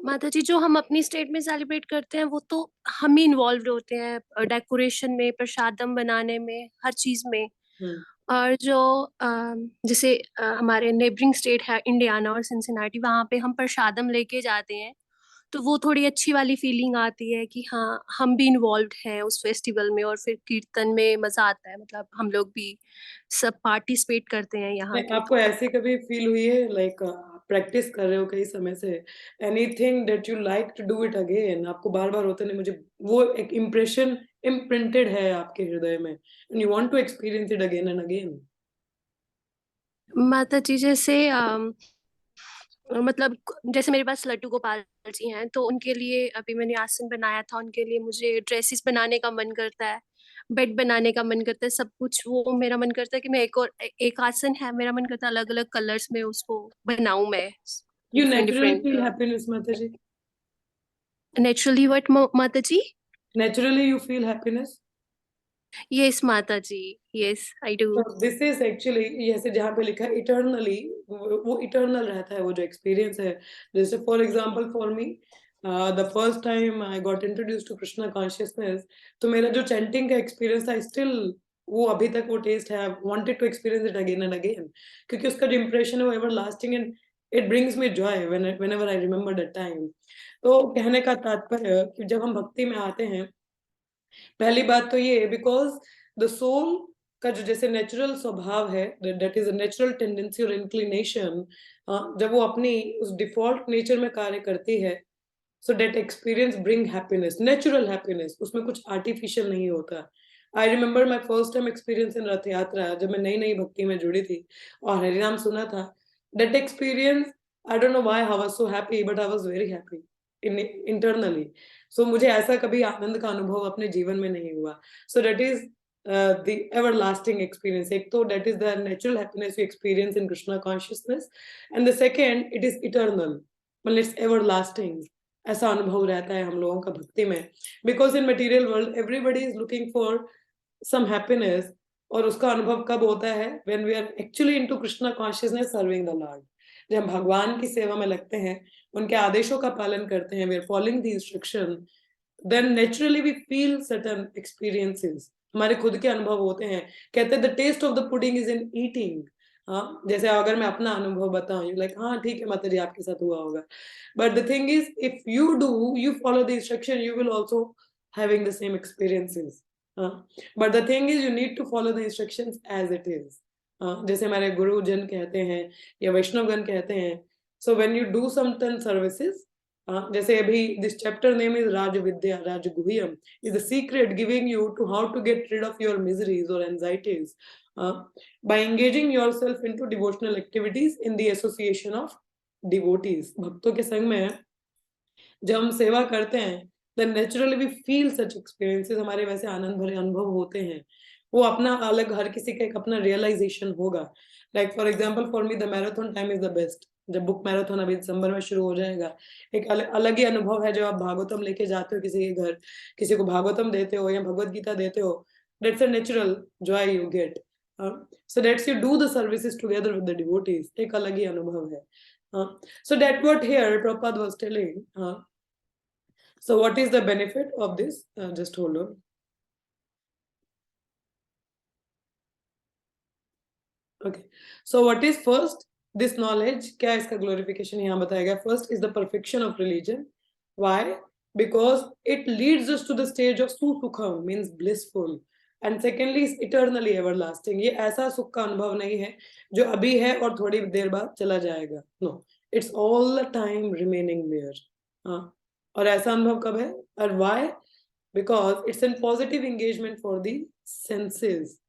माता जी, जो हम अपनी स्टेट में सेलिब्रेट करते हैं वो तो हम ही इन्वॉल्व होते हैं, डेकोरेशन में, प्रसादम बनाने में, हर चीज में। और जो जैसे हमारे नेबरिंग स्टेट है इंडियाना और सिंसिनाटी, वहाँ पे हम प्रसादम लेके जाते हैं, तो वो थोड़ी अच्छी वाली फीलिंग आती है कि हाँ, हम भी इन्वॉल्व हैं उस फेस्टिवल में, और फिर कीर्तन में मजा आता है, मतलब हम लोग भी सब पार्टिसिपेट करते हैं यहाँ नहीं, के। आपको ऐसी कभी फील हुई है, लाइक प्रैक्टिस कर रहे हो कई समय से, anything that you like to do it again, आपको बार बार होता नहीं, मुझे वो एक इम्प्रेशन इम्प्रिंटेड है आपके हृदय में and you want to experience it again and again? माता जी, जैसे मतलब जैसे मेरे पास लड्डू गोपाल जी हैं, तो उनके लिए अभी मैंने आसन बनाया था, उनके लिए मुझे ड्रेसेस बनाने का मन करता है, बेड बनाने का मन करता है, सब कुछ वो मेरा मन करता है कि मैं एक आसन है, मेरा मन करता है अलग अलग कलर्स में उसको बनाऊं मैं, You different naturally feel different. happiness, माता जी? नेचुरली व्हाट माता जी? Naturally you feel happiness? Yes माता जी, yes I do. So this is actually, जैसे जहाँ पे लिखा है eternally, वो eternal रहता है, वो जो experience है। जैसे for example for me, the first time I got introduced to Krishna consciousness, तो मेरा जो chanting का experience था, still वो अभी तक वो taste है, I wanted to experience it again and again, क्योंकि उसका जो impression है वो everlasting and it brings me joy whenever I remember that time। तो कहने का तात्पर्य कि जब हम भक्ति में आते हैं, पहली बात तो ये, बिकॉज द सोल का जो जैसे नेचुरल स्वभाव है, that is a natural tendency और इंक्लिनेशन, जब वो अपनी उस डिफॉल्ट नेचर में कार्य करती है, so that experience bring happiness, natural happiness, उसमें कुछ आर्टिफिशियल नहीं होता। I remember my first time experience in रथ यात्रा, जब मैं नई नई भक्ति में जुड़ी थी और हरिनाम सुना था, that experience, I don't know why I was so happy, but I was very happy internally. So मुझे ऐसा कभी आनंद का अनुभव अपने जीवन में नहीं हुआ। So that is the everlasting experience. एक तो that is the natural happiness you experience in Krishna consciousness, and the second it is eternal, मतलब it's everlasting. ऐसा अनुभव रहता है हम लोगों का भक्ति में, because in material world everybody is looking for some happiness, और उसका अनुभव कब होता है? When we are actually into Krishna consciousness, serving the Lord. जब हम भगवान की सेवा में लगते हैं, उनके आदेशों का पालन करते हैं, we are following the instruction, then naturally we feel certain experiences. हमारे खुद के अनुभव होते हैं. कहते हैं the taste of the pudding is in eating. हाँ, जैसे अगर मैं अपना अनुभव बताऊं, you like हाँ ठीक है माता जी आपके साथ हुआ होगा. But the thing is, if you follow the instruction, you will also having the same experiences. But the thing is, you need to follow the instructions as it is. जैसे हमारे गुरुजन कहते हैं या वैष्णवगण कहते हैं, so when you do certain services, जैसे अभी this chapter name is Raj Vidya, Raj Guhyam, is the secret giving you to how to get rid of your miseries or anxieties by engaging yourself into devotional activities in the association of devotees. भक्तों के संग में जब हम सेवा करते हैं, then naturally we feel such experiences. हमारे वैसे आनंद भरे अनुभव होते हैं. वो अपना अलग, हर किसी का एक अपना realization होगा. Like for example, for me the marathon time is the best. जब बुक मैराथन अभी दिसंबर में शुरू हो जाएगा, एक अलग ही अनुभव है जब आप भागवतम लेके जाते हो किसी के घर, किसी को भागवतम देते हो या भगवत गीता देते हो. That's a natural joy you get. So that's you do the services together with the devotees. एक अलग ही अनुभव है. So that what here Prabhupada was telling. So what is the benefit of this? Just hold on. Okay. So what is first? This knowledge, क्या इसका glorification यहाँ बताया गया. First is the perfection of religion. Why? Because it leads us to the stage of susukham, means blissful. And secondly is eternally everlasting. ये ऐसा सुख का अनुभव नहीं है जो अभी है और थोड़ी देर बाद चला जाएगा. No, it's all the time remaining there. और ऐसा अनुभव कब है? और why? Because it's a positive engagement for the senses.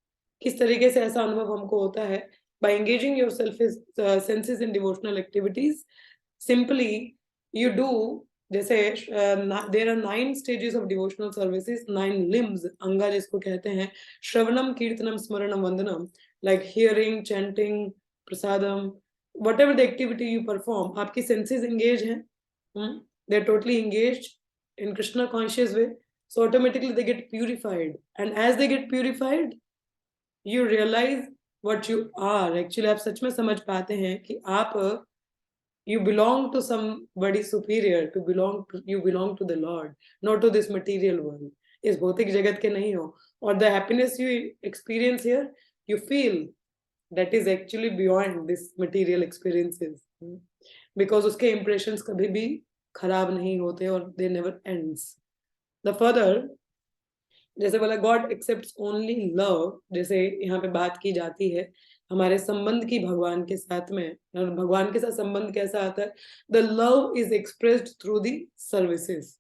किस तरीके से ऐसा अनुभव हमको होता है? By engaging yourself with senses in devotional activities, simply you do, जैसे there are 9 stages of devotional services, 9 limbs, अंगा जिसको कहते हैं, श्रवणम, कीर्तनम, स्मरणम, वंदनम, like hearing, chanting, prasadam, whatever the activity you perform, आपकी senses engage हैं, they're totally engaged in Krishna conscious way, so automatically they get purified, and as they get purified, you realize what you are. Actually आप सच में समझ पाते हैं कि आप you belong to somebody superior, you belong to the Lord, not to this material world. इस भौतिक जगत के नहीं हो. और the happiness you experience here, you feel that is actually beyond this material experiences, because उसके impressions कभी भी खराब नहीं होते और they never ends. The further, जैसे बोला God accepts only love, जैसे यहाँ पे बात की जाती है हमारे संबंध की भगवान के साथ में, और भगवान के साथ संबंध कैसा आता है? The love is expressed through the services.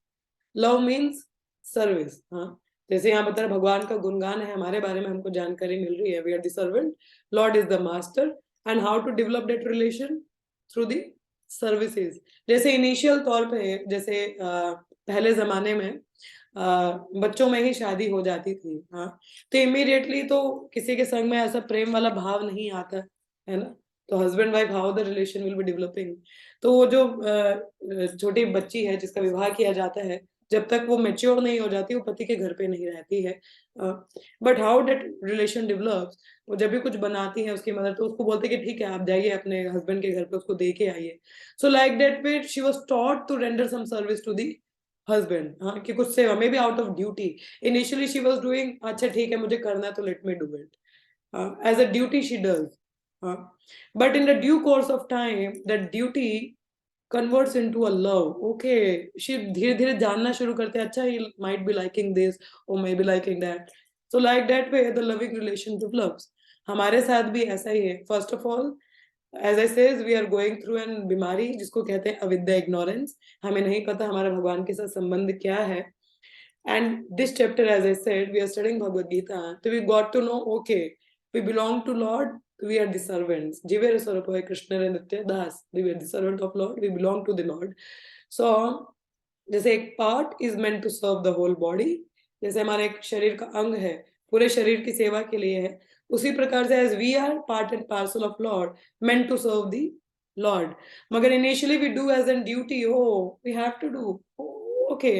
Love means service. जैसे यहाँ बता रहा भगवान का गुणगान है, हमारे बारे में हमको जानकारी मिल रही है. We are the servant, Lord is the master, and how to develop that relation? Through the services. जैसे इनिशियल तौर पे, जैसे पहले जमाने में बच्चों में ही शादी हो जाती थी, तो इमीडिएटली तो किसी के संग में ऐसा प्रेम वाला भाव नहीं आता है ना, तो husband wife how the relation will be developing. तो वो जो छोटी बच्ची है जिसका विवाह किया जाता है, जब तक वो मैच्योर नहीं हो जाती, वो पति के घर पे नहीं रहती है. But how that relation develops, वो जब भी कुछ बनाती है उसकी मदर, तो उसको बोलते कि ठीक है आप जाइए अपने हस्बैंड के घर पे, उसको दे के आइए. So like that way she was taught to render some service to the husband, कि कुछ सेवा, maybe out of duty. Initially she was doing, अच्छा ठीक है मुझे करना है तो let me do it as a duty she does. But in the due course of time that duty converts into a love. Okay, she धीरे धीरे जानना शुरू करते हैं, अच्छा he might be liking this or maybe liking that. So like that way the loving relation develops. हमारे साथ भी ऐसा ही है. First of all, as I says, we are going through an बीमारी जिसको कहते हैं अविद्या, ignorance. हमें नहीं पता हमारा भगवान के साथ संबंध क्या है. And this chapter, as I said, we are studying Bhagavad Gita, so we got to know, okay, we belong to Lord, we are the servants. Jivera Swarupa Krishna Nitya Das, we are the servant of Lord, we belong to the Lord. So जैसे एक part is meant to serve the whole body, जैसे हमारे एक शरीर का अंग है पूरे शरीर की सेवा के लिए है, उसी प्रकार से as we are part and parcel of Lord meant to serve the Lord, मगर initially we do as an duty, oh we have to do, okay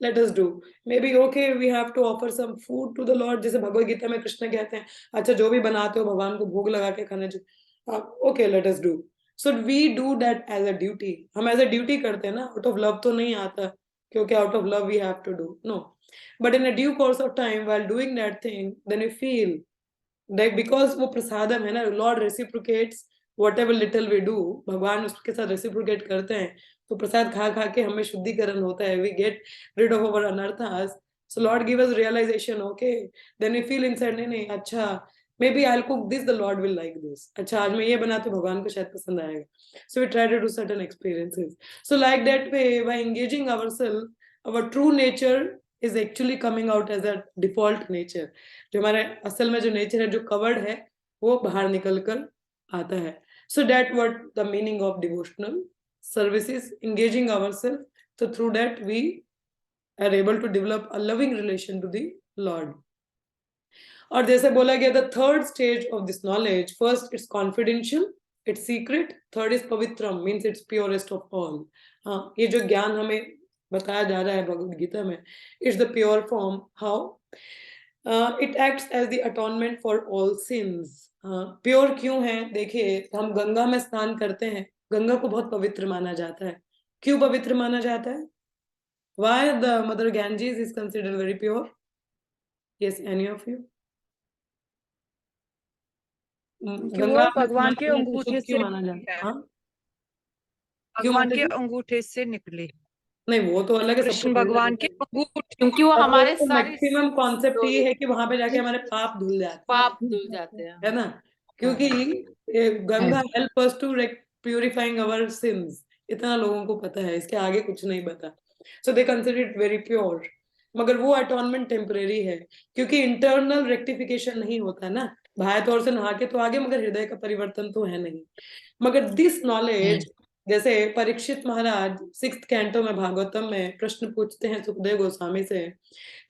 let us do, maybe okay we have to offer some food to the lord, जैसे भगवद गीता में कृष्ण कहते हैं अच्छा जो भी बनाते हो भगवान को भोग लगा के खाना चाहिए, okay let us do, so we do that as a duty, हम as a duty करते हैं ना, out of love तो नहीं आता, क्योंकि out of love we have to do, no, but in a due course of time while doing that thing then we feel like because वो प्रसादम है ना, lord reciprocates whatever little we do, भगवान उसके साथ reciprocate करते हैं, तो प्रसाद खा खा के हमें शुद्धिकरण होता है, we get rid of our anarthas, so Lord give us realization, okay, then we feel inside नहीं अच्छा maybe I'll cook this, the Lord will like this, अच्छा आज मैं ये बनाती हूँ भगवान को शायद पसंद आएगा, so we try to do certain experiences, so like that way by engaging ourselves our true nature is actually coming out as a default nature, जो हमारे असल में जो नेचर है जो कवर्ड है वो बाहर निकल कर आता है, so that what the meaning of devotional services, engaging ourselves, so through that we are able to develop a loving relation to the Lord. और जैसे बोला गया the third stage of this knowledge, first it's confidential, it's secret, third is pavitram, means it's purest of all. हाँ, ये जो ज्ञान हमें बताया जा रहा है भगवद गीता में, it's the pure form, how it acts as the atonement for all sins. Pure क्यों है, देखिए हम गंगा में स्नान करते हैं, गंगा को बहुत पवित्र माना जाता है, क्यों पवित्र माना जाता है, why the mother Ganges is considered very pure? Yes, any of you? क्योंकि वो भगवान के अंगूठे से क्यों माना जाता है, हाँ क्यों भगवान माता के जी? अंगूठे से निकले, नहीं वो तो अलग है, कृष्ण सबको भगवान के अंगूठे, क्योंकि वो हमारे सारे मैक्सिमम कॉन्सेप्ट ये है कि वहां पे जाके हमारे पाप धुल जाते हैं, पाप धुल जाते हैं, है ना, क्योंकि Ganga help us to purifying our sins, इतना लोगों को पता है, इसके आगे कुछ नहीं पता, so they consider it very pure, मगर वो अटॉनमेंट टेम्परेरी है, क्योंकि इंटरनल रेक्टिफिकेशन नहीं होता ना, बाहर तौर से नहा के तो आगे, मगर हृदय का परिवर्तन तो है नहीं, मगर दिस नॉलेज, जैसे परीक्षित महाराज 6th कैंटो में भागवतम में प्रश्न पूछते हैं सुखदेव गोस्वामी से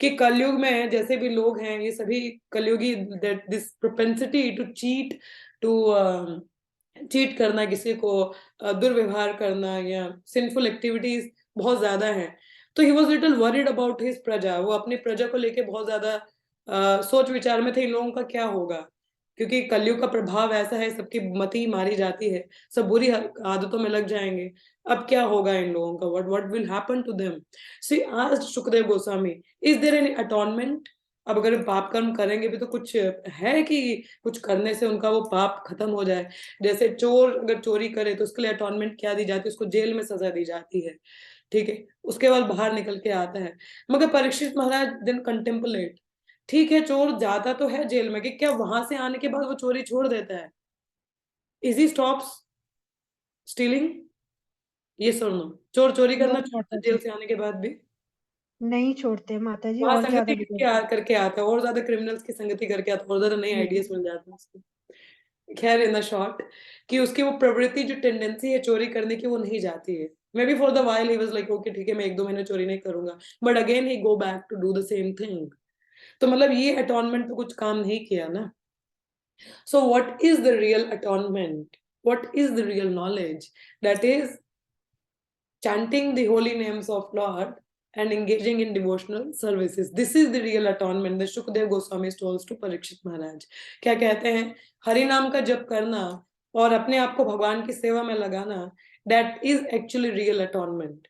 कि कलयुग में जैसे भी लोग हैं ये सभी कलयुगी, this propensity to cheat, to cheat करना, किसी को दुर्व्यवहार करना या सिंफुल एक्टिविटीज बहुत ज्यादा है, तो he was little worried about his प्रजा, वो अपनी प्रजा को लेके बहुत ज्यादा सोच विचार में थे, इन लोगों का क्या होगा, क्योंकि कलयुग का प्रभाव ऐसा है, सबकी मति मारी जाती है, सब बुरी आदतों में लग जाएंगे, अब क्या होगा इन लोगों का, what will happen to them, see asked Sukhdev Goswami is there any atonement, अब अगर पाप कर्म करेंगे भी तो कुछ है कि कुछ करने से उनका वो पाप खत्म हो जाए, जैसे चोर अगर चोरी करे तो उसके लिए अटॉनमेंट क्या दी जाती है, उसको जेल में सजा दी जाती है, ठीक है, उसके बाद बाहर निकल के आता है, मगर परीक्षित महाराज देन कंटेम्पलेट, ठीक है चोर जाता तो है जेल में, कि क्या वहां से आने के बाद वो चोरी छोड़ देता है, इज ही स्टॉप्स स्टीलिंग, ये सुनो, चोर चोरी करना नहीं छोड़ता छोड़ते जेल से आने के बाद भी, नहीं छोड़ते माता जी, वहां और ज्यादा संगति करके आता है, और ज्यादा क्रिमिनल्स की संगति करके आता है, और ज्यादा नए आइडियाज मिल जाते हैं उसको, खैर इन द शॉर्ट कि उसकी वो प्रवृत्ति जो टेंडेंसी है चोरी करने की वो नहीं जाती है, maybe for the while he was like okay ठीक है मैं 1-2 महीने चोरी नहीं करूंगा, but again he go back to do the same thing, तो मतलब ये अटॉनमेंट तो कुछ काम नहीं किया ना, so what is the real atonement, what is the real knowledge, that is chanting the holy names of Lord and engaging in devotional services. This is the real atonement that Shukdev Goswami told to Parikshit Maharaj. क्या कहते हैं, हरि नाम का जप करना और अपने आप को भगवान की सेवा में लगाना, that is actually real atonement,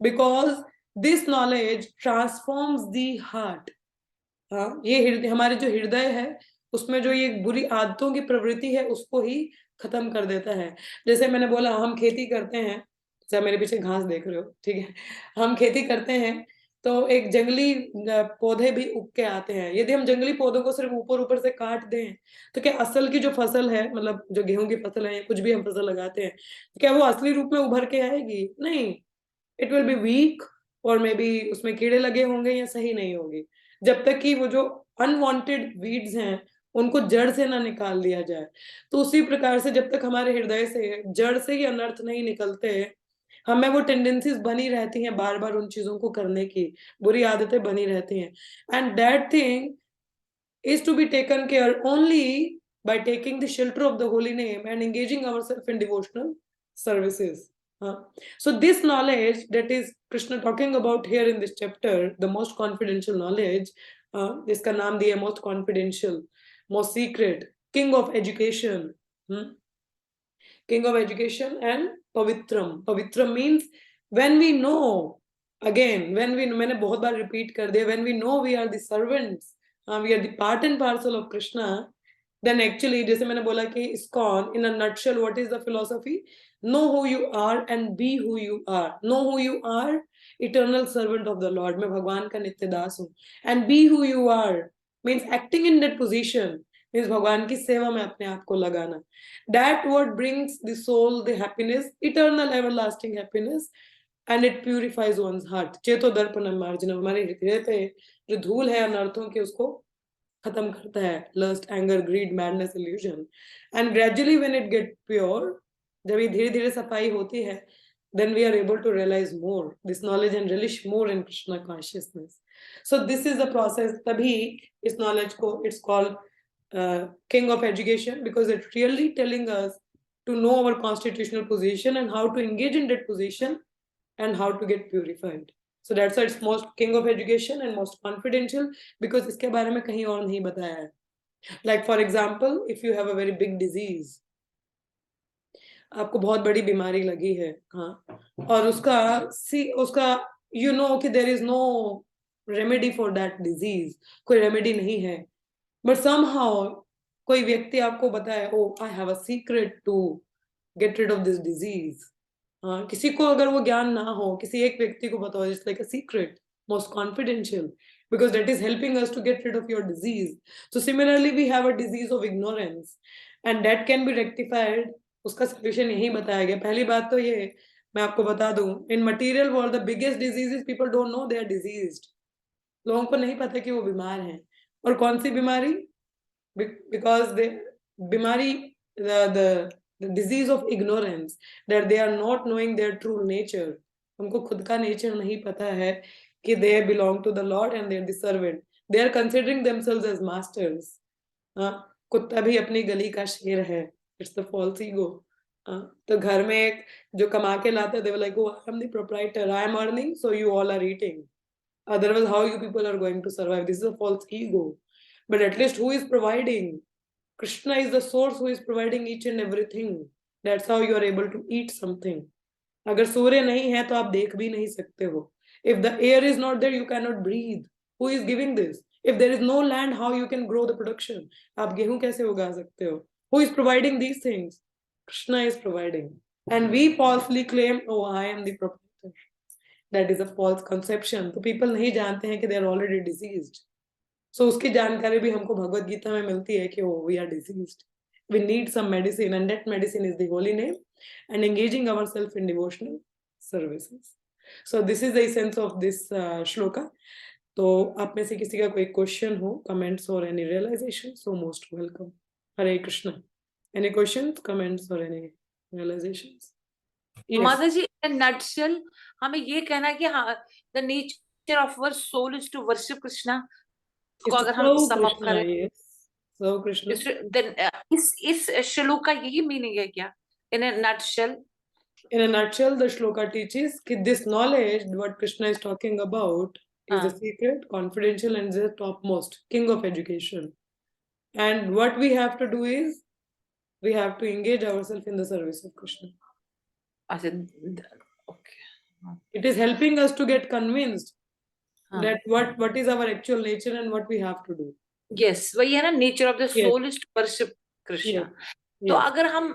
because this knowledge transforms the heart. हाँ, ये हमारे जो हृदय है उसमें जो ये बुरी आदतों की प्रवृत्ति है उसको ही खत्म कर देता है, जैसे मैंने बोला हम खेती करते हैं, जैसे मेरे पीछे घास देख रहे हो, ठीक है, हम खेती करते हैं तो एक जंगली पौधे भी उग के आते हैं, यदि हम जंगली पौधों को सिर्फ ऊपर ऊपर से काट दें तो क्या असल की जो फसल है, मतलब जो गेहूं की फसल है या कुछ भी हम फसल लगाते हैं, तो क्या वो असली रूप में उभर के आएगी, नहीं, इट विल बी वीक, और मे बी उसमें कीड़े लगे होंगे या सही नहीं होगी, जब तक कि वो जो अनवांटेड वीड्स हैं उनको जड़ से ना निकाल दिया जाए, तो उसी प्रकार से जब तक हमारे हृदय से जड़ से ही अनर्थ नहीं निकलते, हमें वो टेंडेंसीज बनी रहती हैं बार बार उन चीजों को करने की, बुरी आदतें बनी रहती हैं, and that thing is to be taken care only by taking the shelter of the holy name and engaging ourselves in devotional services. So this knowledge that is Krishna talking about here in this chapter, the most confidential knowledge, इसका नाम दिया most confidential, most secret, king of education, king of education, and pavitram. Pavitram means when we know, again, when we, मैंने बहुत बार repeat कर दिया, when we know we are the servants, we are the part and parcel of Krishna, then actually, जैसे मैंने बोला कि ISKCON, in a nutshell, what is the philosophy? Know who you are and be who you are. Know who you are, eternal servant of the Lord. मैं भगवान का नित्य दास हूँ. And be who you are means acting in that position, means भगवान की सेवा में अपने आप को लगाना. That what brings the soul the happiness, eternal everlasting happiness, and it purifies one's heart. चेतो दर्पणम मार्जनम, हमारे हृदय पे जो धूल है अनर्थों की उसको खत्म करता है. Lust, anger, greed, madness, illusion. And gradually when it gets pure, जब ये धीरे धीरे सफाई होती है, then we are able to realize more this knowledge and relish more in Krishna consciousness. So this is the process. तभी इस knowledge को it's called king of education, because it's really telling us to know our constitutional position and how to engage in that position and how to get purified. So that's why it's most king of education and most confidential, because इसके बारे में कहीं और नहीं बताया है. Like for example, if you have a very big disease, आपको बहुत बड़ी बीमारी लगी है, हाँ, और उसका you know कि there is no remedy for that disease, कोई remedy नहीं है, but somehow कोई व्यक्ति आपको बताए, oh, I have a secret to get rid of this disease. हाँ, किसी को अगर वो ज्ञान ना हो, किसी एक व्यक्ति को बताओ, it's like a secret, most confidential, because that is helping us to get rid of your disease. So similarly, we have a disease of ignorance, and that can be rectified. उसका solution यही बताया गया. पहली बात तो ये मैं आपको बता दूं, in material world, the biggest disease is people don't know they are diseased. लोगों को नहीं पता कि वो बीमार हैं. और कौन सी बीमारी? Because the disease of ignorance, that they are not knowing their true nature. उनको खुद का nature नहीं पता है कि they belong to the Lord and they are the servant. They are considering themselves as masters. कुत्ता भी अपनी गली का शेर है. It's the false ego. तो घर में एक जो कमा के लाते हैं, they were like, oh, I am the proprietor, I am earning, so you all are eating. Otherwise, how you people are going to survive? This is a false ego. But at least who is providing? Krishna is the source who is providing each and everything. That's how you are able to eat something. अगर सूर्य नहीं है तो आप देख भी नहीं सकते हो. If the air is not there, you cannot breathe. Who is giving this? If there is no land, how you can grow the production? आप गेहूं कैसे उगा सकते हो? Who is providing these things? Krishna is providing. And we falsely claim, oh, I am the proprietor. That is a false conception. तो people नहीं जानते हैं कि they are already diseased. So उसकी जानकारी भी हमको भगवत गीता में मिलती है कि we are diseased. We need some medicine, and that medicine is the holy name and engaging ourselves in devotional services. So this is the essence of this shloka. तो आप में से किसी का कोई question हो, comments or any realization, so most welcome. Hare Krishna. Any questions, comments or any realizations? Yes. माता जी, in a nutshell, हमें ये कहना है कि हाँ, the nature of our soul is to worship Krishna. Is को to अगर हम serve sum up Krishna, करें, yes. Serve Krishna. then इस श्लोक का यही मीनिंग है क्या? In a nutshell. In a nutshell, the shloka teaches that this knowledge, what Krishna is talking about, is a secret, confidential, and the topmost, king of education. And what we have to do is, we have to engage ourselves in the service of Krishna. Okay. It is helping us to get convinced that what is our actual nature and what we have to do. Yes, वही है ना, nature of the soul is to worship Krishna. तो अगर हम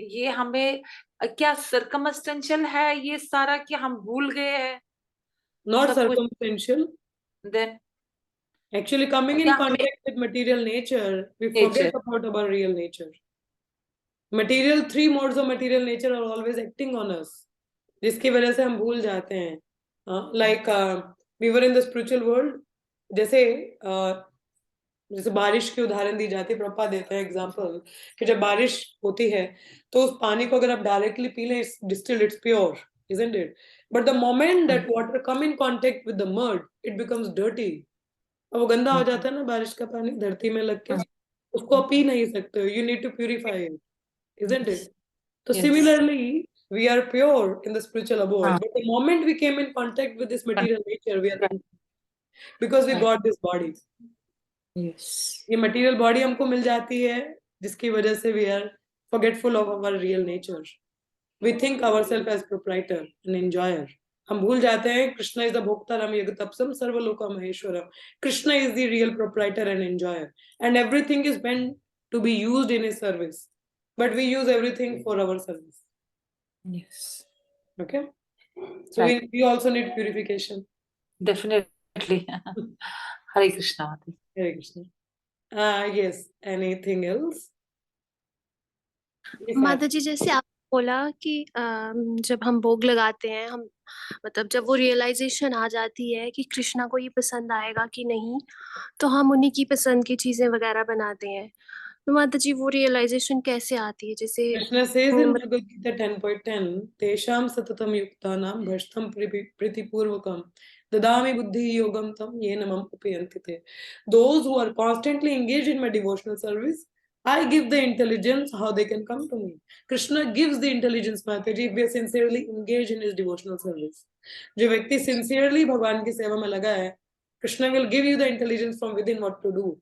ये हमें क्या circumstantial है ये सारा कि हम भूल गए हैं? Not circumstantial. Then actually coming in contact with material nature, we forget about our real nature. Material, 3 modes of material nature are always acting on us, जिसकी वजह से हम भूल जाते हैं. Like we were in the spiritual world, जैसे बारिश की उदाहरण दी जाती है, प्रभुपाद देते हैं एग्जांपल कि जब बारिश होती है तो उस पानी को अगर आप डायरेक्टली पी लें, it's distilled, it's pure, isn't it? But the moment that water come in contact with the mud, it becomes dirty. और वो गंदा हो जाता है ना बारिश का पानी धरती में लग के, उसको आप पी नहीं सकते हो, you need to purify it, isn't it? So Yes. similarly, we are pure in the spiritual abode, हाँ. but the moment we came in contact with this material nature, we are because we got this body. Yes. ये material body हमको मिल जाती है, जिसकी वजह से we are forgetful of our real nature. We think ourselves as proprietor and enjoyer. हम भूल जाते हैं Krishna is the भोक्तारम यज्ञतपसम सर्वलोका Maheshwaram. Krishna is the real proprietor and enjoyer, and everything is meant to be used in his service, but we use everything for our service. Yes. Okay, so Right. we also need purification. Definitely. Hare Krishna. Mataji. Hare Krishna. Yes, anything else? Yes, माता जी जैसे आप बोला कि जब हम भोग लगाते हैं, हम मतलब जब वो रियलाइजेशन आ जाती है कि कृष्णा को ये पसंद आएगा कि नहीं, तो हम उन्हीं की पसंद की चीजें वगैरह बनाते हैं। तो माता जी वो रियलाइजेशन कैसे आती है? जैसे Krishna says in मतलब Bhagavad Gita 10.10, Tesham satatam yuktanam bhashtam pritipurvakam dadami buddhi yogam tam yena mam upayantite. Those who are constantly engaged in my devotional service, I give the intelligence how they can come to me. Krishna gives the intelligence, Mataji, if we are sincerely engaged in his devotional service. जो व्यक्ति sincerely भगवान की सेवा में लगा है, Krishna will give you the intelligence from within what to do.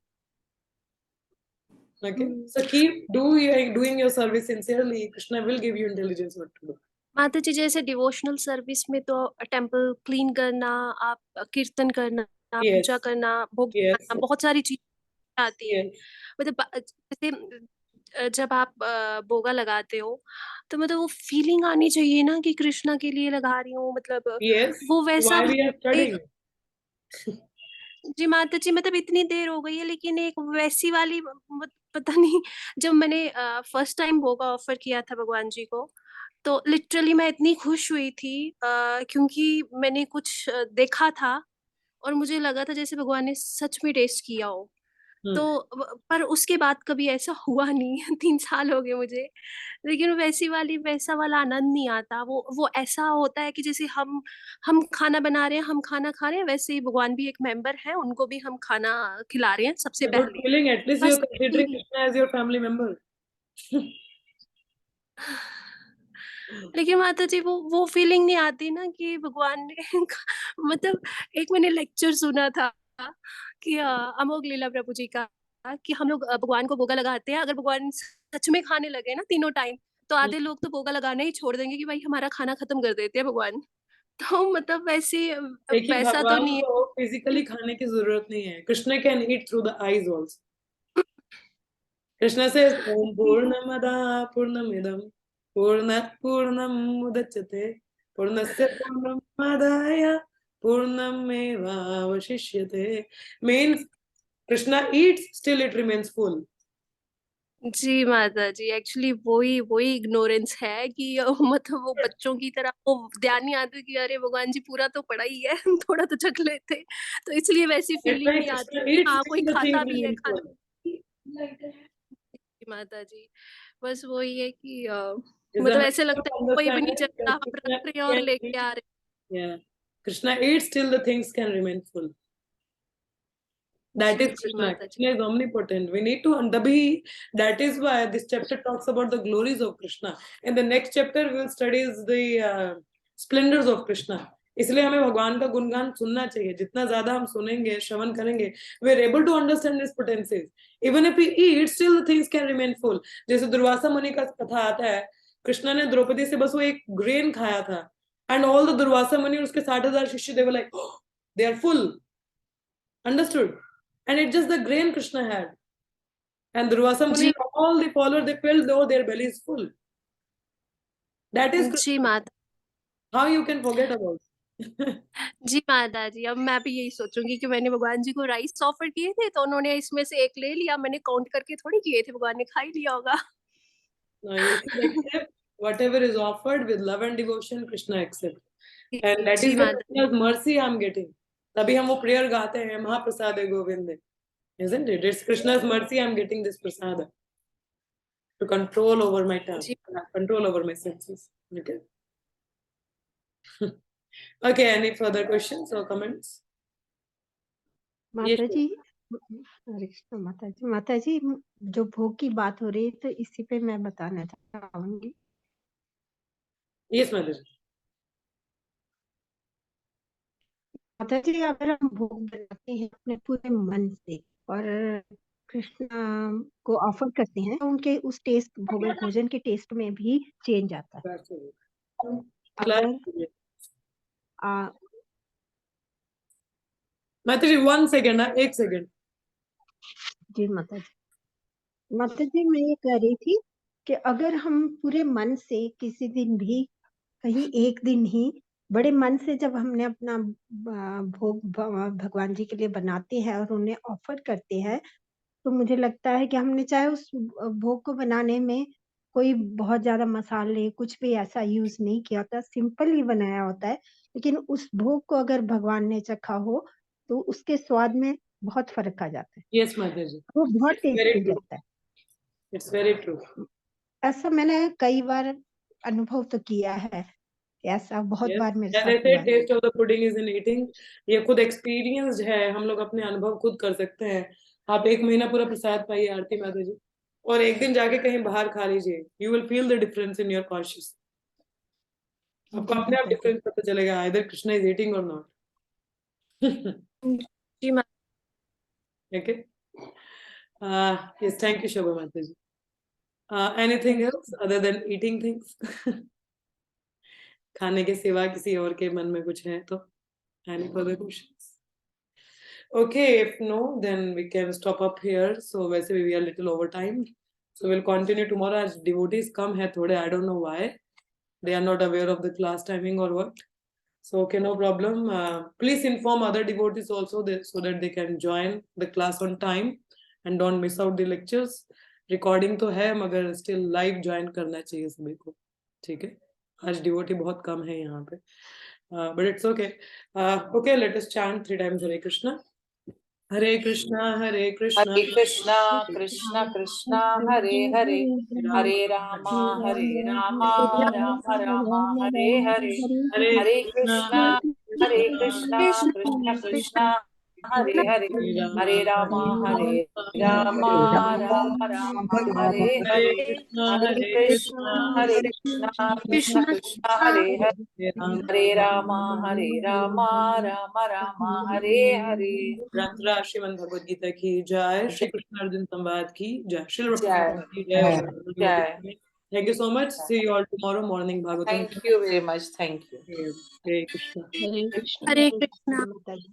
Okay, so keep doing your service sincerely. Krishna will give you intelligence what to do. माता जी जैसे डिवोशनल सर्विस में तो टेम्पल क्लीन करना, आप कीर्तन करना, Yes. पूजा करना, भोग Yes. लगाना, बहुत सारी चीजें आती है। Yes. मतलब जैसे जब आप भोगा लगाते हो तो मतलब वो फीलिंग आनी चाहिए ना कि कृष्णा के लिए लगा रही हूँ, मतलब Yes. वो वैसा Why we are studying? जी माता जी, मतलब इतनी देर हो गई है लेकिन एक वैसी वाली पता नहीं, जब मैंने फर्स्ट टाइम भोगा ऑफर किया था भगवान जी को, तो लिटरली मैं इतनी खुश हुई थी क्योंकि मैंने कुछ देखा था और मुझे लगा था जैसे भगवान ने सच में टेस्ट किया हो। तो पर उसके बाद कभी ऐसा हुआ नहीं 3 साल हो गए मुझे, लेकिन वैसा वाला आनंद नहीं आता। वो ऐसा होता है कि जैसे हम खाना बना रहे हैं, हम खाना खा रहे हैं, वैसे ही भगवान भी एक मेंबर है, उनको भी हम खाना खिला रहे हैं सबसे A good पहले। feeling. At least you बस are considering Krishna as your family member. लेकिन माता जी वो फीलिंग नहीं आती ना कि भगवान ने मतलब एक मैंने लेक्चर सुना था कि अमोघ लीला प्रभु जी का, कि हम लोग भगवान को भोगा लगाते हैं, अगर भगवान सच में खाने लगे ना तीनों टाइम, तो आधे लोग तो भोगा लगाना ही छोड़ देंगे कि भाई हमारा खाना खत्म कर देते हैं भगवान। तो मतलब देखिए वैसा तो भगवान नहीं को फिजिकली खाने की जरूरत नहीं है. Krishna can eat through the eyes also. Krishna says, Om Purnamada Purnamidam Purnat Purnam Mudachyate Purnasya Purnamadaya Purnameva Vashishyate. Means Krishna eats, still it remains full. जी माता जी, एक्चुअली वही इग्नोरेंस है कि मतलब वो बच्चों की तरह वो ध्यान नहीं आता कि अरे भगवान जी पूरा तो पड़ा ही है थोड़ा तो चख लेते, तो इसलिए वैसी That's फीलिंग why नहीं आती Krishna कि eats, हाँ कोई still the things खाता भी है remain खाना। full. जी माता जी, बस वही है कि Is मतलब the ऐसे लगता है कोई भी नहीं understanding चलता, that हम Krishna रख रहे हैं और can लेके eat? आ रहे Yeah. Krishna eats, still the things can remain full. That हैं। is ji Krishna. माता जी। Krishna is omnipotent. We need to Dabhi. That is why this chapter talks about the glories of Krishna. In the next chapter, we will study the splendors of Krishna. इसलिए हमें भगवान का गुणगान सुनना चाहिए. जितना ज्यादा हम सुनेंगे, श्रवण करेंगे, we are able to understand his potencies. Even if we eat, still the things can remain full. जैसे दुर्वासा मुनि का कथा आता है, कृष्ण ने द्रौपदी से बस वो एक ग्रेन खाया था, and all the दुर्वासा मुनि उसके 60,000 शिष्य, they were like, oh, they are full. Understood? And it's just the grain Krishna had. And Durvasa Muni, ji all the followers, they felt though their belly is full. That is ji Krishna. माता How you can forget about it? जी माता जी, अब मैं भी यही सोचूंगी कि मैंने भगवान जी को राइस ऑफर किए थे तो उन्होंने इसमें से एक ले लिया, मैंने काउंट करके थोड़ी किए थे, भगवान ने खा ही लिया होगा। Now you should accept whatever is offered with love and devotion, Krishna accepts. And that ji is the माता Krishna's mercy I'm getting. तभी हम वो prayer गाते हैं, महाप्रसादे गोविंदे. Isn't it? It's Krishna's mercy I'm getting this prasada. To control over my tongue, ji control over my senses. Okay. Okay, any further questions or comments? माता जी, हरे कृष्ण माता जी, जो भोग की बात हो रही है तो इसी पे मैं बताना चाहूंगी। यस माता जी। माता जी, अगर हम भोग बनाते हैं अपने पूरे मन से और कृष्ण को ऑफर करते हैं तो उनके उस टेस्ट भोजन के टेस्ट में भी चेंज आता है। अगर आ, माता जी 1 सेकेंड, 1 सेकेंड। जी माता जी मैं ये कह रही थी कि अगर हम पूरे मन से किसी दिन भी कहीं एक दिन ही बड़े मन से जब हमने अपना भोग भगवान जी के लिए बनाते हैं और उन्हें ऑफर करते हैं, तो मुझे लगता है कि हमने चाहे उस भोग को बनाने में कोई बहुत ज्यादा मसाले कुछ भी ऐसा यूज नहीं किया होता, सिंपल ही बनाया होता है, लेकिन उस भोग को अगर भगवान ने चखा हो तो उसके स्वाद में बहुत फर्क आ जाता है, यस माता जी, वो बहुत इट्स वेरी टेस्टी ट्रू, लगता है। It's very true. ऐसा मैंने कई बार अनुभव तो किया है, ऐसा बहुत Yes, बार मेरे as साथ I हुआ said, है। taste of the pudding is in eating. ये खुद एक्सपीरियंस्ड है, हम लोग अपने अनुभव खुद कर सकते हैं। आप 1 महीना पूरा प्रसाद पाइए आरती माता जी, और एक दिन जाके कहीं बाहर खा लीजिए, you will feel the difference in your conscious. आपको जी अपने आप माता जी। डिफरेंस पता चलेगा, आइदर कृष्णा इज ईटिंग और नॉट। जी माता okay, yes, thank you Shobha माता जी। Anything else other than eating things? खाने के सिवा किसी और के मन में कुछ है तो? Any further questions? Okay, if no, then we can stop up here. So वैसे भी we are little over time. So we'll continue tomorrow as devotees come है थोड़े, I don't know why. They are not aware of the class timing or what. So okay, no problem. Please inform other devotees also so that they can join the class on time and don't miss out the lectures. Recording तो है मगर still live join करना चाहिए सभी को, ठीक है? आज devotee बहुत कम है यहाँ पे, but it's okay. Okay, let us chant 3 times Hare Krishna. Hare Krishna, Hare Krishna, Hare Krishna, Krishna Krishna, Hare Hare, Hare Rama, Hare Rama, Rama Rama, Hare Hare, Hare Hare Krishna, Krishna, Hare Krishna, Krishna Krishna, Hare Hare, Hare Rama, Hare Rama, Rama Rama, Hare Hare Hare, Krishna, Hare Hare Krishna, Hare Krishna, Krishna Krishna, Hare Hare, Hare Rama, Hare Rama, Rama Rama, Hare Hare. ग्रंथरा Shrimad Bhagavad Gita की जय, श्री कृष्ण अर्जुन संवाद की जय, Shri Jai. की जय। Jai. Thank you so much. See you all tomorrow morning Bhagavatam. Thank you very much. Thank you. Hare Krishna. हरे कृष्ण हरे कृष्णा। माता जी।